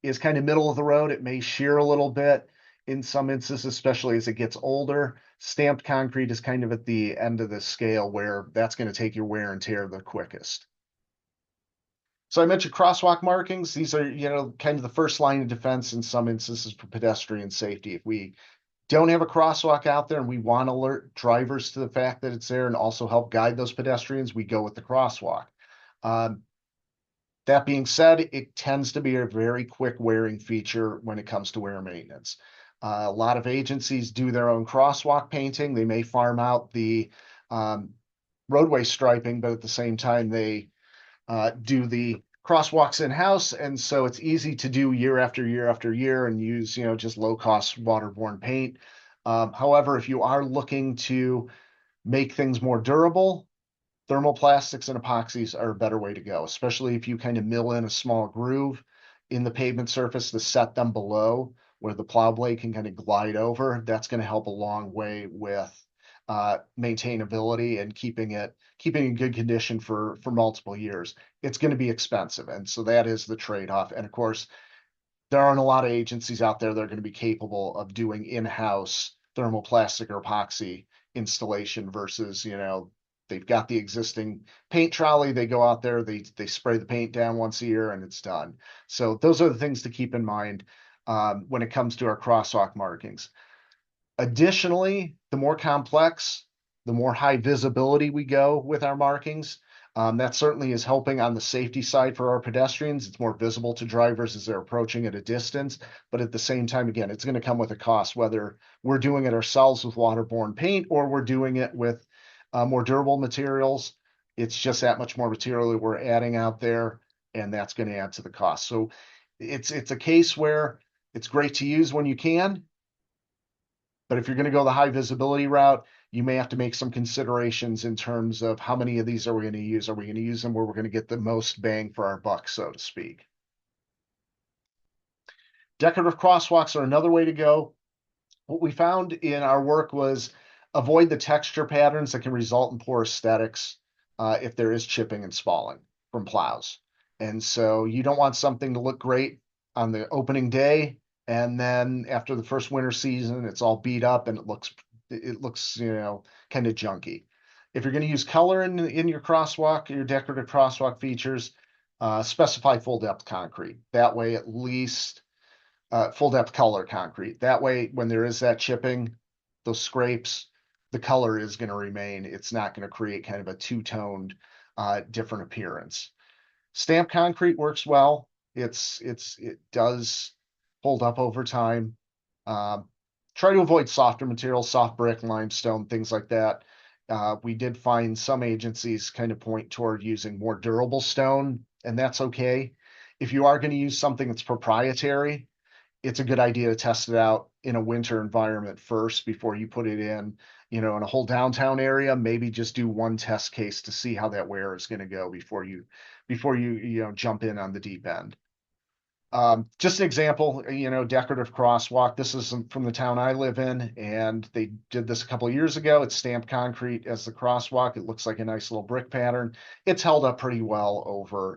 is kind of middle of the road. It may shear a little bit in some instances, especially as it gets older. Stamped concrete is kind of at the end of the scale, where that's going to take your wear and tear the quickest. So I mentioned crosswalk markings. These are, kind of the first line of defense in some instances for pedestrian safety. If we don't have a crosswalk out there and we want to alert drivers to the fact that it's there and also help guide those pedestrians, we go with the crosswalk. That being said, it tends to be a very quick wearing feature when it comes to wear maintenance. A lot of agencies do their own crosswalk painting. They may farm out the roadway striping, but at the same time, they do the crosswalks in-house, and so it's easy to do year after year after year and use, just low-cost waterborne paint. However, if you are looking to make things more durable, thermoplastics and epoxies are a better way to go, especially if you kind of mill in a small groove in the pavement surface to set them below where the plow blade can kind of glide over. That's going to help a long way with maintainability and keeping in good condition for multiple years. It's going to be expensive, and so that is the trade-off. And of course, there aren't a lot of agencies out there that are going to be capable of doing in-house thermoplastic or epoxy installation versus, they've got the existing paint trolley. They go out there, they spray the paint down once a year, and it's done. So those are the things to keep in mind when it comes to our crosswalk markings. Additionally, the more complex, the more high visibility we go with our markings. That certainly is helping on the safety side for our pedestrians. It's more visible to drivers as they're approaching at a distance. But at the same time, again, it's going to come with a cost, whether we're doing it ourselves with waterborne paint or we're doing it with more durable materials. It's just that much more material that we're adding out there, and that's going to add to the cost. So it's a case where it's great to use when you can, but if you're going to go the high visibility route, you may have to make some considerations in terms of how many of these are we going to use? Are we going to use them where we're going to get the most bang for our buck, so to speak? Decorative crosswalks are another way to go. What we found in our work was avoid the texture patterns that can result in poor aesthetics if there is chipping and spalling from plows. And so you don't want something to look great on the opening day, and then after the first winter season, it's all beat up and it looks kind of junky. If you're going to use color in your crosswalk, your decorative crosswalk features, specify full depth concrete. That way, at least full depth color concrete. That way, when there is that chipping, those scrapes, the color is going to remain. It's not going to create kind of a two-toned different appearance. Stamped concrete works well. It does hold up over time. Try to avoid softer materials, soft brick, limestone, things like that. We did find some agencies kind of point toward using more durable stone, and that's okay. If you are going to use something that's proprietary, it's a good idea to test it out in a winter environment first before you put it in a whole downtown area. Maybe just do one test case to see how that wear is going to go before you jump in on the deep end. Just an example, decorative crosswalk. This is from the town I live in, and they did this a couple of years ago. It's stamped concrete as the crosswalk. It looks like a nice little brick pattern. It's held up pretty well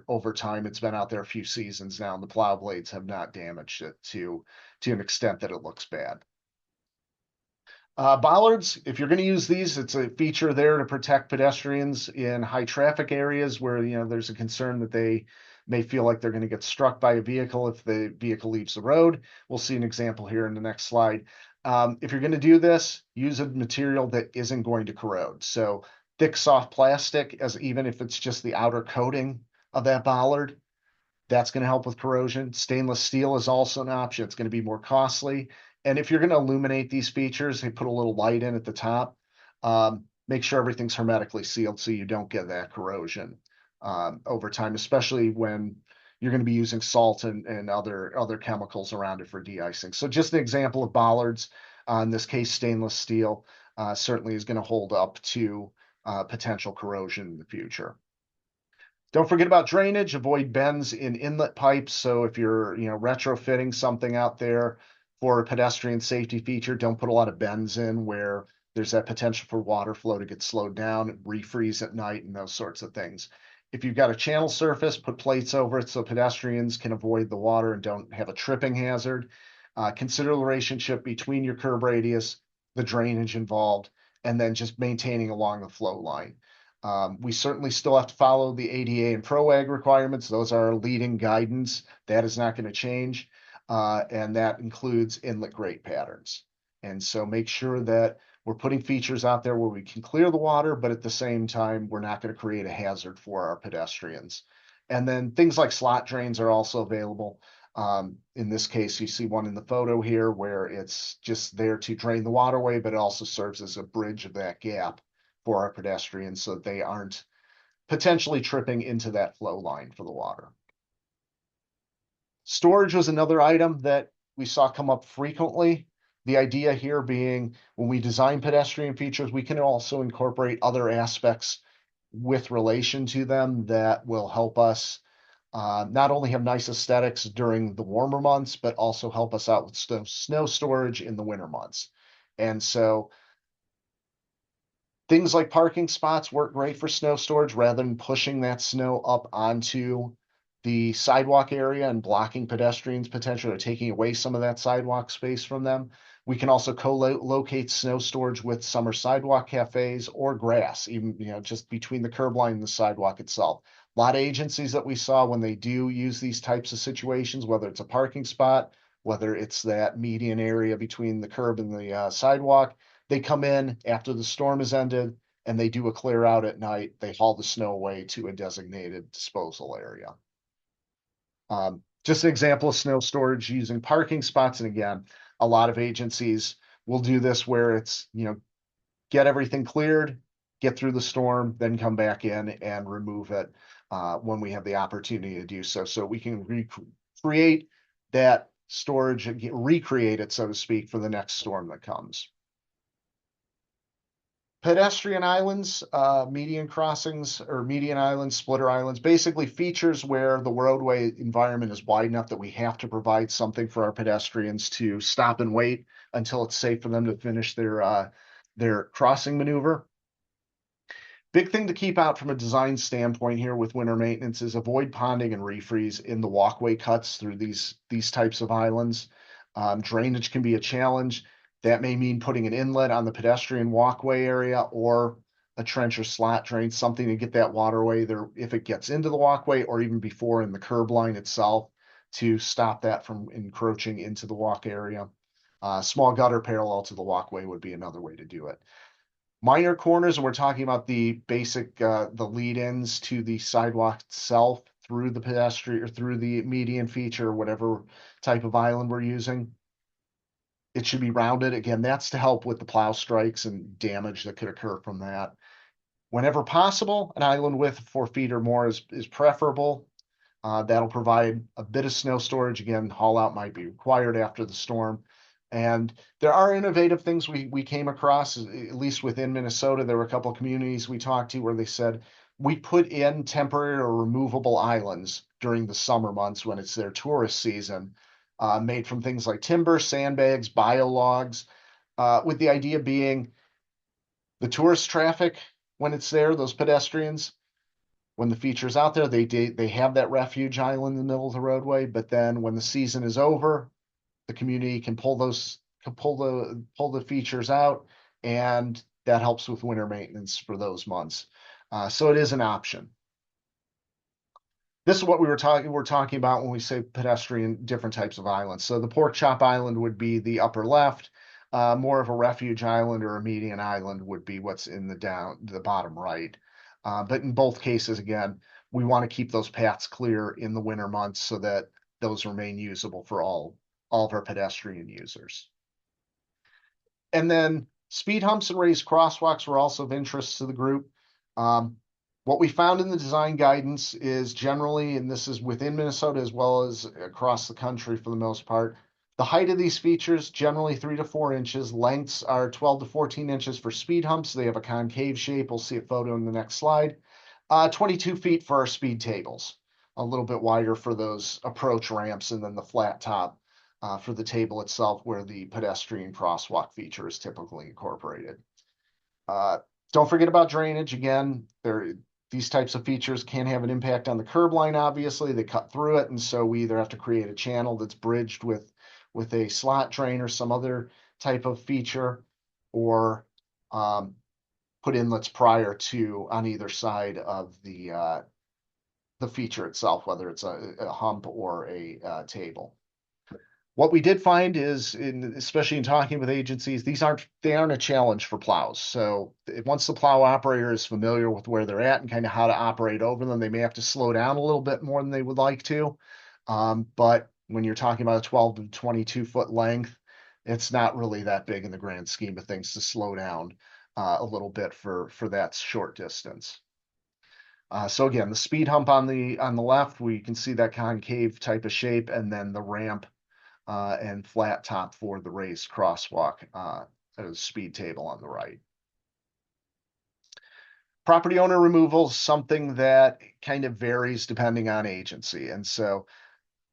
over time. It's been out there a few seasons now, and the plow blades have not damaged it to an extent that it looks bad. Bollards, if you're going to use these, it's a feature there to protect pedestrians in high traffic areas where there's a concern that they may feel like they're going to get struck by a vehicle if the vehicle leaves the road. We'll see an example here in the next slide. If you're going to do this, use a material that isn't going to corrode. So thick, soft plastic, even if it's just the outer coating of that bollard, that's going to help with corrosion. Stainless steel is also an option. It's going to be more costly. And if you're going to illuminate these features, they put a little light in at the top. Make sure everything's hermetically sealed so you don't get that corrosion over time, especially when you're going to be using salt and other chemicals around it for de-icing. So just an example of bollards, in this case, stainless steel, certainly is going to hold up to potential corrosion in the future. Don't forget about drainage. Avoid bends in inlet pipes. So if you're retrofitting something out there for a pedestrian safety feature, don't put a lot of bends in where there's that potential for water flow to get slowed down, refreeze at night, and those sorts of things. If you've got a channel surface, put plates over it so pedestrians can avoid the water and don't have a tripping hazard. Consider the relationship between your curb radius, the drainage involved, and then just maintaining along the flow line. We certainly still have to follow the ADA and ProAg requirements. Those are our leading guidance. That is not going to change. And that includes inlet grate patterns. And so make sure that we're putting features out there where we can clear the water, but at the same time, we're not going to create a hazard for our pedestrians. And then things like slot drains are also available. In this case, you see one in the photo here where it's just there to drain the waterway, but it also serves as a bridge of that gap for our pedestrians so they aren't potentially tripping into that flow line for the water. Storage was another item that we saw come up frequently. The idea here being when we design pedestrian features, we can also incorporate other aspects with relation to them that will help us not only have nice aesthetics during the warmer months, but also help us out with snow storage in the winter months. And so things like parking spots work great for snow storage rather than pushing that snow up onto the sidewalk area and blocking pedestrians potentially or taking away some of that sidewalk space from them. We can also co-locate snow storage with summer sidewalk cafes or grass, even just between the curb line and the sidewalk itself. A lot of agencies that we saw when they do use these types of situations, whether it's a parking spot, whether it's that median area between the curb and the sidewalk, they come in after the storm has ended and they do a clear out at night. They haul the snow away to a designated disposal area. Just an example of snow storage using parking spots. And again, a lot of agencies will do this where it's, get everything cleared, get through the storm, then come back in and remove it when we have the opportunity to do so. So we can recreate that storage, recreate it, so to speak, for the next storm that comes. Pedestrian islands, median crossings or median islands, splitter islands, basically features where the roadway environment is wide enough that we have to provide something for our pedestrians to stop and wait until it's safe for them to finish their crossing maneuver. Big thing to keep out from a design standpoint here with winter maintenance is avoid ponding and refreeze in the walkway cuts through these types of islands. Drainage can be a challenge. That may mean putting an inlet on the pedestrian walkway area or a trench or slot drain, something to get that water away there if it gets into the walkway or even before in the curb line itself to stop that from encroaching into the walk area. Small gutter parallel to the walkway would be another way to do it. Minor corners, and we're talking about the basic, the lead-ins to the sidewalk itself through the pedestrian or through the median feature, whatever type of island we're using. It should be rounded. Again, that's to help with the plow strikes and damage that could occur from that. Whenever possible, an island width of 4 feet or more is preferable. That'll provide a bit of snow storage. Again, haul out might be required after the storm. And there are innovative things we came across, at least within Minnesota. There were a couple of communities we talked to where they said, we put in temporary or removable islands during the summer months when it's their tourist season, made from things like timber, sandbags, biologs, with the idea being the tourist traffic, when it's there, those pedestrians, when the feature's out there, they have that refuge island in the middle of the roadway. But then when the season is over, the community can pull the features out, and that helps with winter maintenance for those months. So it is an option. This is what we're talking about when we say pedestrian, different types of islands. So the pork chop island would be the upper left. More of a refuge island or a median island would be what's in the bottom right. But in both cases, again, we want to keep those paths clear in the winter months so that those remain usable for all of our pedestrian users. And then speed humps and raised crosswalks were also of interest to the group. What we found in the design guidance is generally, and this is within Minnesota as well as across the country for the most part, the height of these features, generally 3 to 4 inches. Lengths are 12 to 14 inches for speed humps. They have a concave shape. We'll see a photo in the next slide. 22 feet for our speed tables. A little bit wider for those approach ramps, and then the flat top for the table itself where the pedestrian crosswalk feature is typically incorporated. Don't forget about drainage. Again, these types of features can have an impact on the curb line, obviously. They cut through it, and so we either have to create a channel that's bridged with a slot drain or some other type of feature, or put inlets prior to on either side of the feature itself, whether it's a hump or a table. What we did find is, especially in talking with agencies, they aren't a challenge for plows. So once the plow operator is familiar with where they're at and kind of how to operate over them, they may have to slow down a little bit more than they would like to. But when you're talking about a 12 to 22 foot length, it's not really that big in the grand scheme of things to slow down a little bit for that short distance. So again, the speed hump on the left, where you can see that concave type of shape, and then the ramp and flat top for the raised crosswalk, a speed table on the right. Property owner removal is something that kind of varies depending on agency. And so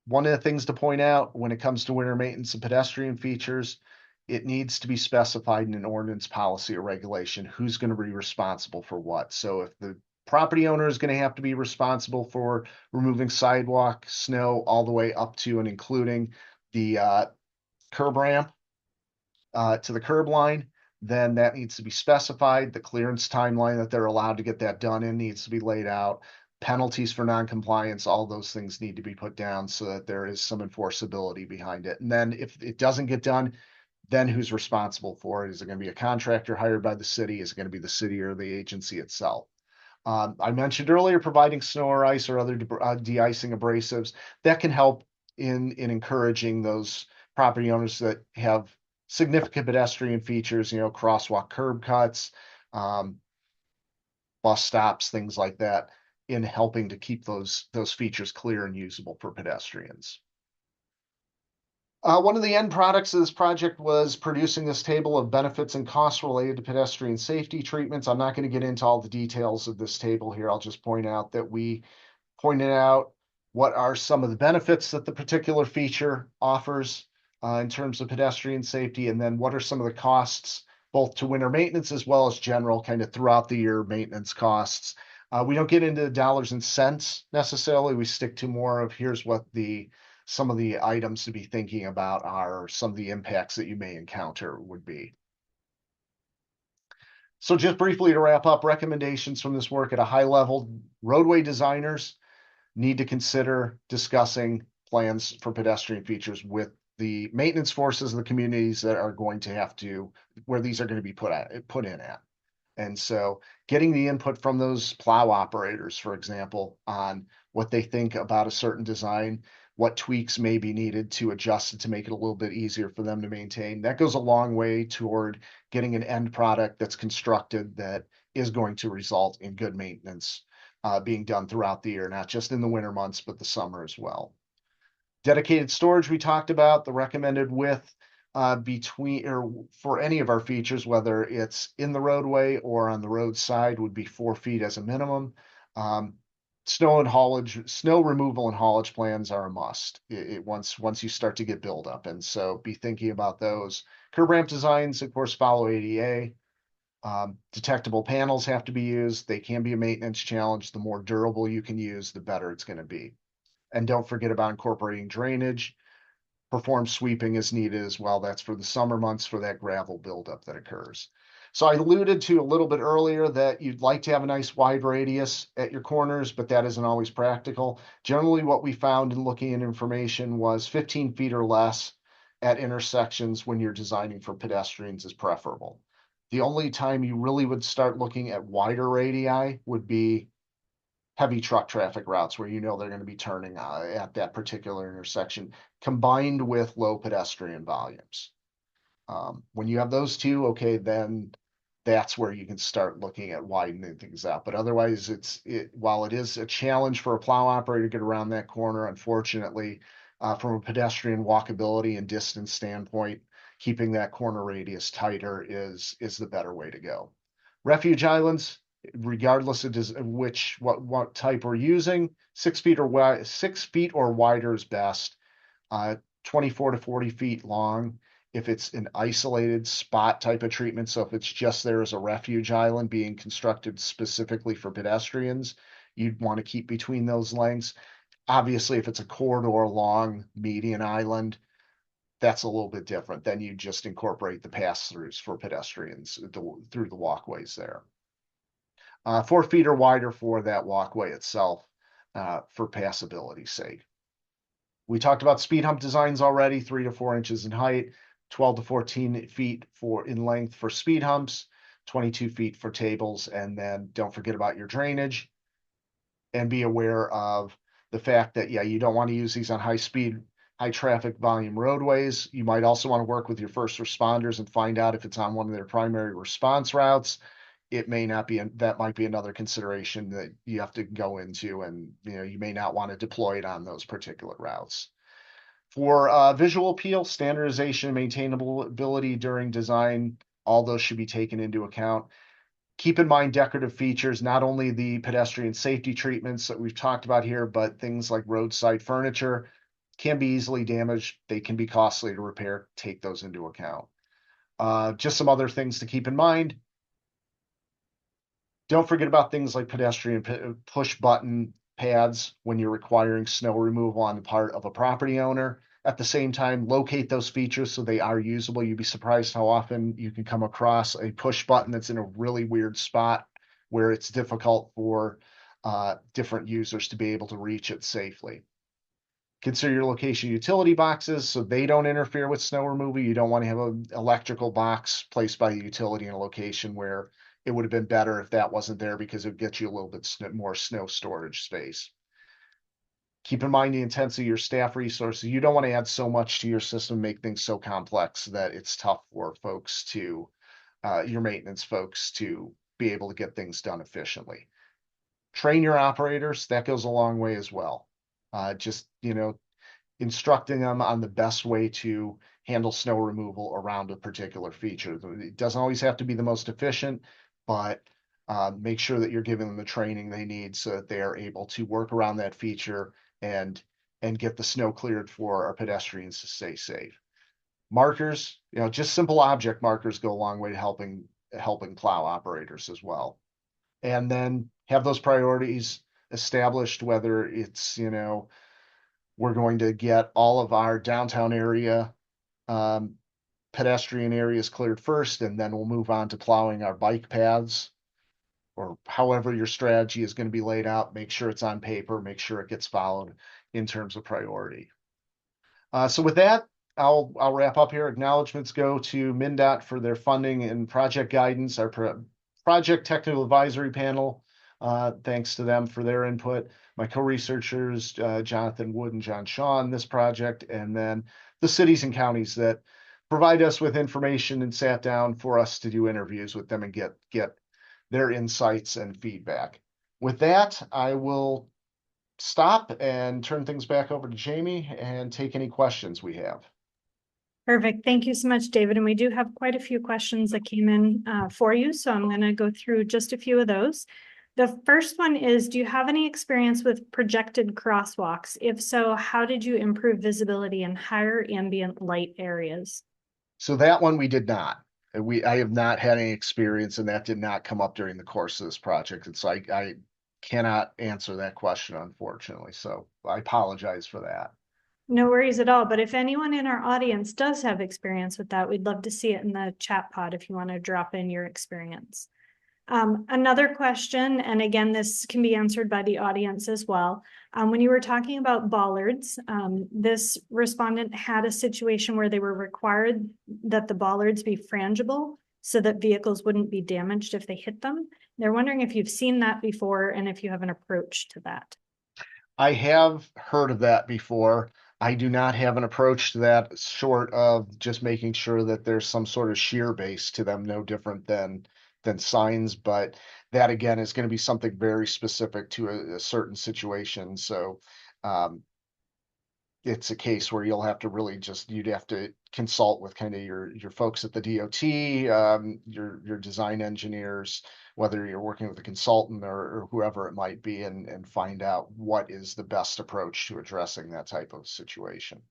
one of the things to point out when it comes to winter maintenance and pedestrian features, it needs to be specified in an ordinance, policy, or regulation who's going to be responsible for what. So if the property owner is going to have to be responsible for removing sidewalk, snow, all the way up to and including the curb ramp to the curb line, then that needs to be specified. The clearance timeline that they're allowed to get that done in needs to be laid out. Penalties for noncompliance, all those things need to be put down so that there is some enforceability behind it. And then if it doesn't get done, then who's responsible for it? Is it going to be a contractor hired by the city? Is it going to be the city or the agency itself? I mentioned earlier, providing snow or ice or other de-icing abrasives that can help in encouraging those property owners that have significant pedestrian features, crosswalk curb cuts, bus stops, things like that, in helping to keep those features clear and usable for pedestrians. One of the end products of this project was producing this table of benefits and costs related to pedestrian safety treatments. I'm not going to get into all the details of this table here. I'll just point out that we pointed out what are some of the benefits that the particular feature offers in terms of pedestrian safety, and then what are some of the costs, both to winter maintenance as well as general kind of throughout the year maintenance costs. We don't get into dollars and cents necessarily. We stick to more of here's what some of the items to be thinking about are, some of the impacts that you may encounter would be. So just briefly to wrap up, recommendations from this work at a high level: roadway designers need to consider discussing plans for pedestrian features with the maintenance forces of the communities that are going to have to, where these are going to be put in at. And so getting the input from those plow operators, for example, on what they think about a certain design, what tweaks may be needed to adjust it to make it a little bit easier for them to maintain, that goes a long way toward getting an end product that's constructed that is going to result in good maintenance being done throughout the year, not just in the winter months, but the summer as well. Dedicated storage, we talked about. The recommended width between, or for any of our features, whether it's in the roadway or on the roadside, would be 4 feet as a minimum. Snow removal and haulage plans are a must once you start to get buildup, and so be thinking about those. Curb ramp designs, of course, follow ADA. Detectable panels have to be used. They can be a maintenance challenge. The more durable you can use, the better it's going to be. And don't forget about incorporating drainage. Perform sweeping as needed as well. That's for the summer months for that gravel buildup that occurs. So I alluded to a little bit earlier that you'd like to have a nice wide radius at your corners, but that isn't always practical. Generally, what we found in looking at information was 15 feet or less at intersections when you're designing for pedestrians is preferable. The only time you really would start looking at wider radii would be heavy truck traffic routes where they're going to be turning at that particular intersection, combined with low pedestrian volumes. When you have those two, okay, then that's where you can start looking at widening things out. But otherwise, while it is a challenge for a plow operator to get around that corner, unfortunately, from a pedestrian walkability and distance standpoint, keeping that corner radius tighter is the better way to go. Refuge islands, regardless of what type we're using, 6 feet or wider is best. 24 to 40 feet long if it's an isolated spot type of treatment. So if it's just there as a refuge island being constructed specifically for pedestrians, you'd want to keep between those lengths. Obviously, if it's a corridor long median island, that's a little bit different. Then you just incorporate the pass-throughs for pedestrians through the walkways there. 4 feet or wider for that walkway itself for passability's sake. We talked about speed hump designs already, 3 to 4 inches in height, 12 to 14 feet in length for speed humps, 22 feet for tables, and then don't forget about your drainage. And be aware of the fact that, you don't want to use these on high traffic volume roadways. You might also want to work with your first responders and find out if it's on one of their primary response routes. it may not be, that might be another consideration that you have to go into, and you may not want to deploy it on those particular routes. For visual appeal, standardization, maintainability during design, all those should be taken into account. Keep in mind decorative features, not only the pedestrian safety treatments that we've talked about here, but things like roadside furniture can be easily damaged. They can be costly to repair. Take those into account. Just some other things to keep in mind. Don't forget about things like pedestrian push button pads when you're requiring snow removal on the part of a property owner. At the same time, locate those features so they are usable. You'd be surprised how often you can come across a push button that's in a really weird spot where it's difficult for different users to be able to reach it safely. Consider your location utility boxes so they don't interfere with snow removal. You don't want to have an electrical box placed by a utility in a location where it would have been better if that wasn't there, because it would get you a little bit more snow storage space. Keep in mind the intensity of your staff resources. You don't want to add so much to your system, make things so complex that it's tough for folks to, your maintenance folks, to be able to get things done efficiently. Train your operators. That goes a long way as well. Just, instructing them on the best way to handle snow removal around a particular feature. It doesn't always have to be the most efficient, but make sure that you're giving them the training they need so that they are able to work around that feature and get the snow cleared for our pedestrians to stay safe. Markers, just simple object markers go a long way to helping plow operators as well. And then have those priorities established, whether it's, we're going to get all of our downtown area pedestrian areas cleared first, and then we'll move on to plowing our bike paths, or however your strategy is going to be laid out. Make sure it's on paper, make sure it gets followed in terms of priority. So with that, I'll wrap up here. Acknowledgements go to MnDOT for their funding and project guidance, our project technical advisory panel. Thanks to them for their input. My co-researchers, Jonathan Wood and John Shaw, on this project, and then the cities and counties that provide us with information and sat down for us to do interviews with them and get their insights and feedback. With that, I will stop and turn things back over to Jamie and take any questions we have. Perfect. Thank you so much, David. And we do have quite a few questions that came in for you. So I'm going to go through just a few of those. The first one is, do you have any experience with projected crosswalks? If so, how did you improve visibility in higher ambient light areas? So that one we did not. I have not had any experience, and that did not come up during the course of this project. And so I cannot answer that question, unfortunately. So I apologize for that. No worries at all. But if anyone in our audience does have experience with that, we'd love to see it in the chat pod if you want to drop in your experience. Another question, and again, this can be answered by the audience as well. When you were talking about bollards, this respondent had a situation where they were required that the bollards be frangible so that vehicles wouldn't be damaged if they hit them. They're wondering if you've seen that before and if you have an approach to that. I have heard of that before. I do not have an approach to that, short of just making sure that there's some sort of shear base to them, no different than signs, but that again is going to be something very specific to a certain situation. So it's a case where you'll have to really you'd have to consult with kind of your folks at the DOT, your design engineers, whether you're working with a consultant or whoever it might be, and find out what is the best approach to addressing that type of situation.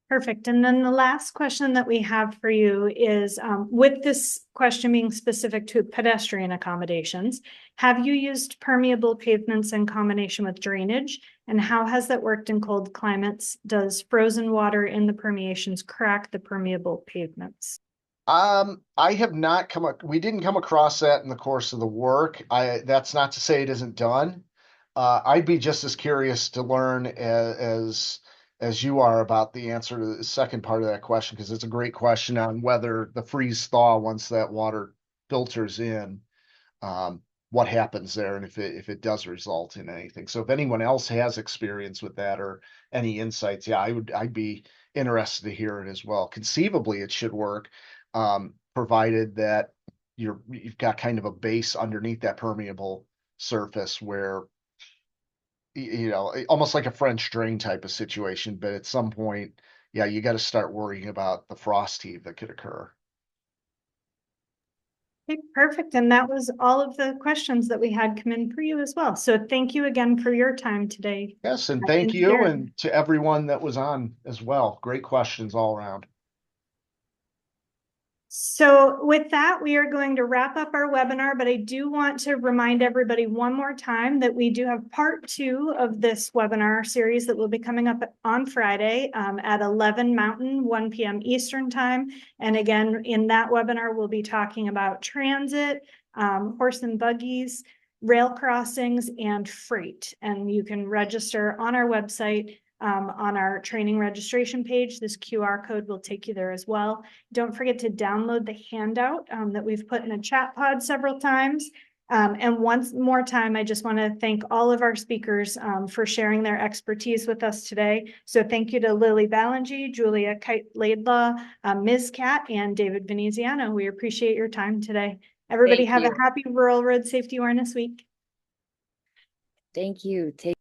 Perfect. And then the last question that we have for you is, with this question being specific to pedestrian accommodations, have you used permeable pavements in combination with drainage? And how has that worked in cold climates? Does frozen water in the permeations crack the permeable pavements? I have not we didn't come across that in the course of the work. That's not to say it isn't done. I'd be just as curious to learn as you are about the answer to the second part of that question, because it's a great question on whether the freeze thaw, once that water filters in, what happens there, and if it does result in anything. So if anyone else has experience with that or any insights, yeah, I'd be interested to hear it as well. Conceivably, it should work. provided that you've got kind of a base underneath that permeable surface where, you know, almost like a French drain type of situation, but at some point, yeah, you got to start worrying about the frost heave that could occur. Okay, perfect. And that was all of the questions that we had come in for you as well. So thank you again for your time today. Yes, and thank you, and to everyone that was on as well. Great questions all around. So with that, we are going to wrap up our webinar, but I do want to remind everybody one more time that we do have part 2 of this webinar series that will be coming up on Friday at 11 Mountain, 1 p.m. Eastern time. And again, in that webinar, we'll be talking about transit, horse and buggies, rail crossings, and freight. And you can register on our website. On our training registration page, this QR code will take you there as well. Don't forget to download the handout that we've put in a chat pod several times. And once more time, I just want to thank all of our speakers for sharing their expertise with us today. So thank you to Lily Ballingy, Julia Kite-Laidlaw, Ms. Cat, and David Veneziano. We appreciate your time today. Everybody Thank have you. a happy Rural Road Safety Awareness Week. Thank you. Take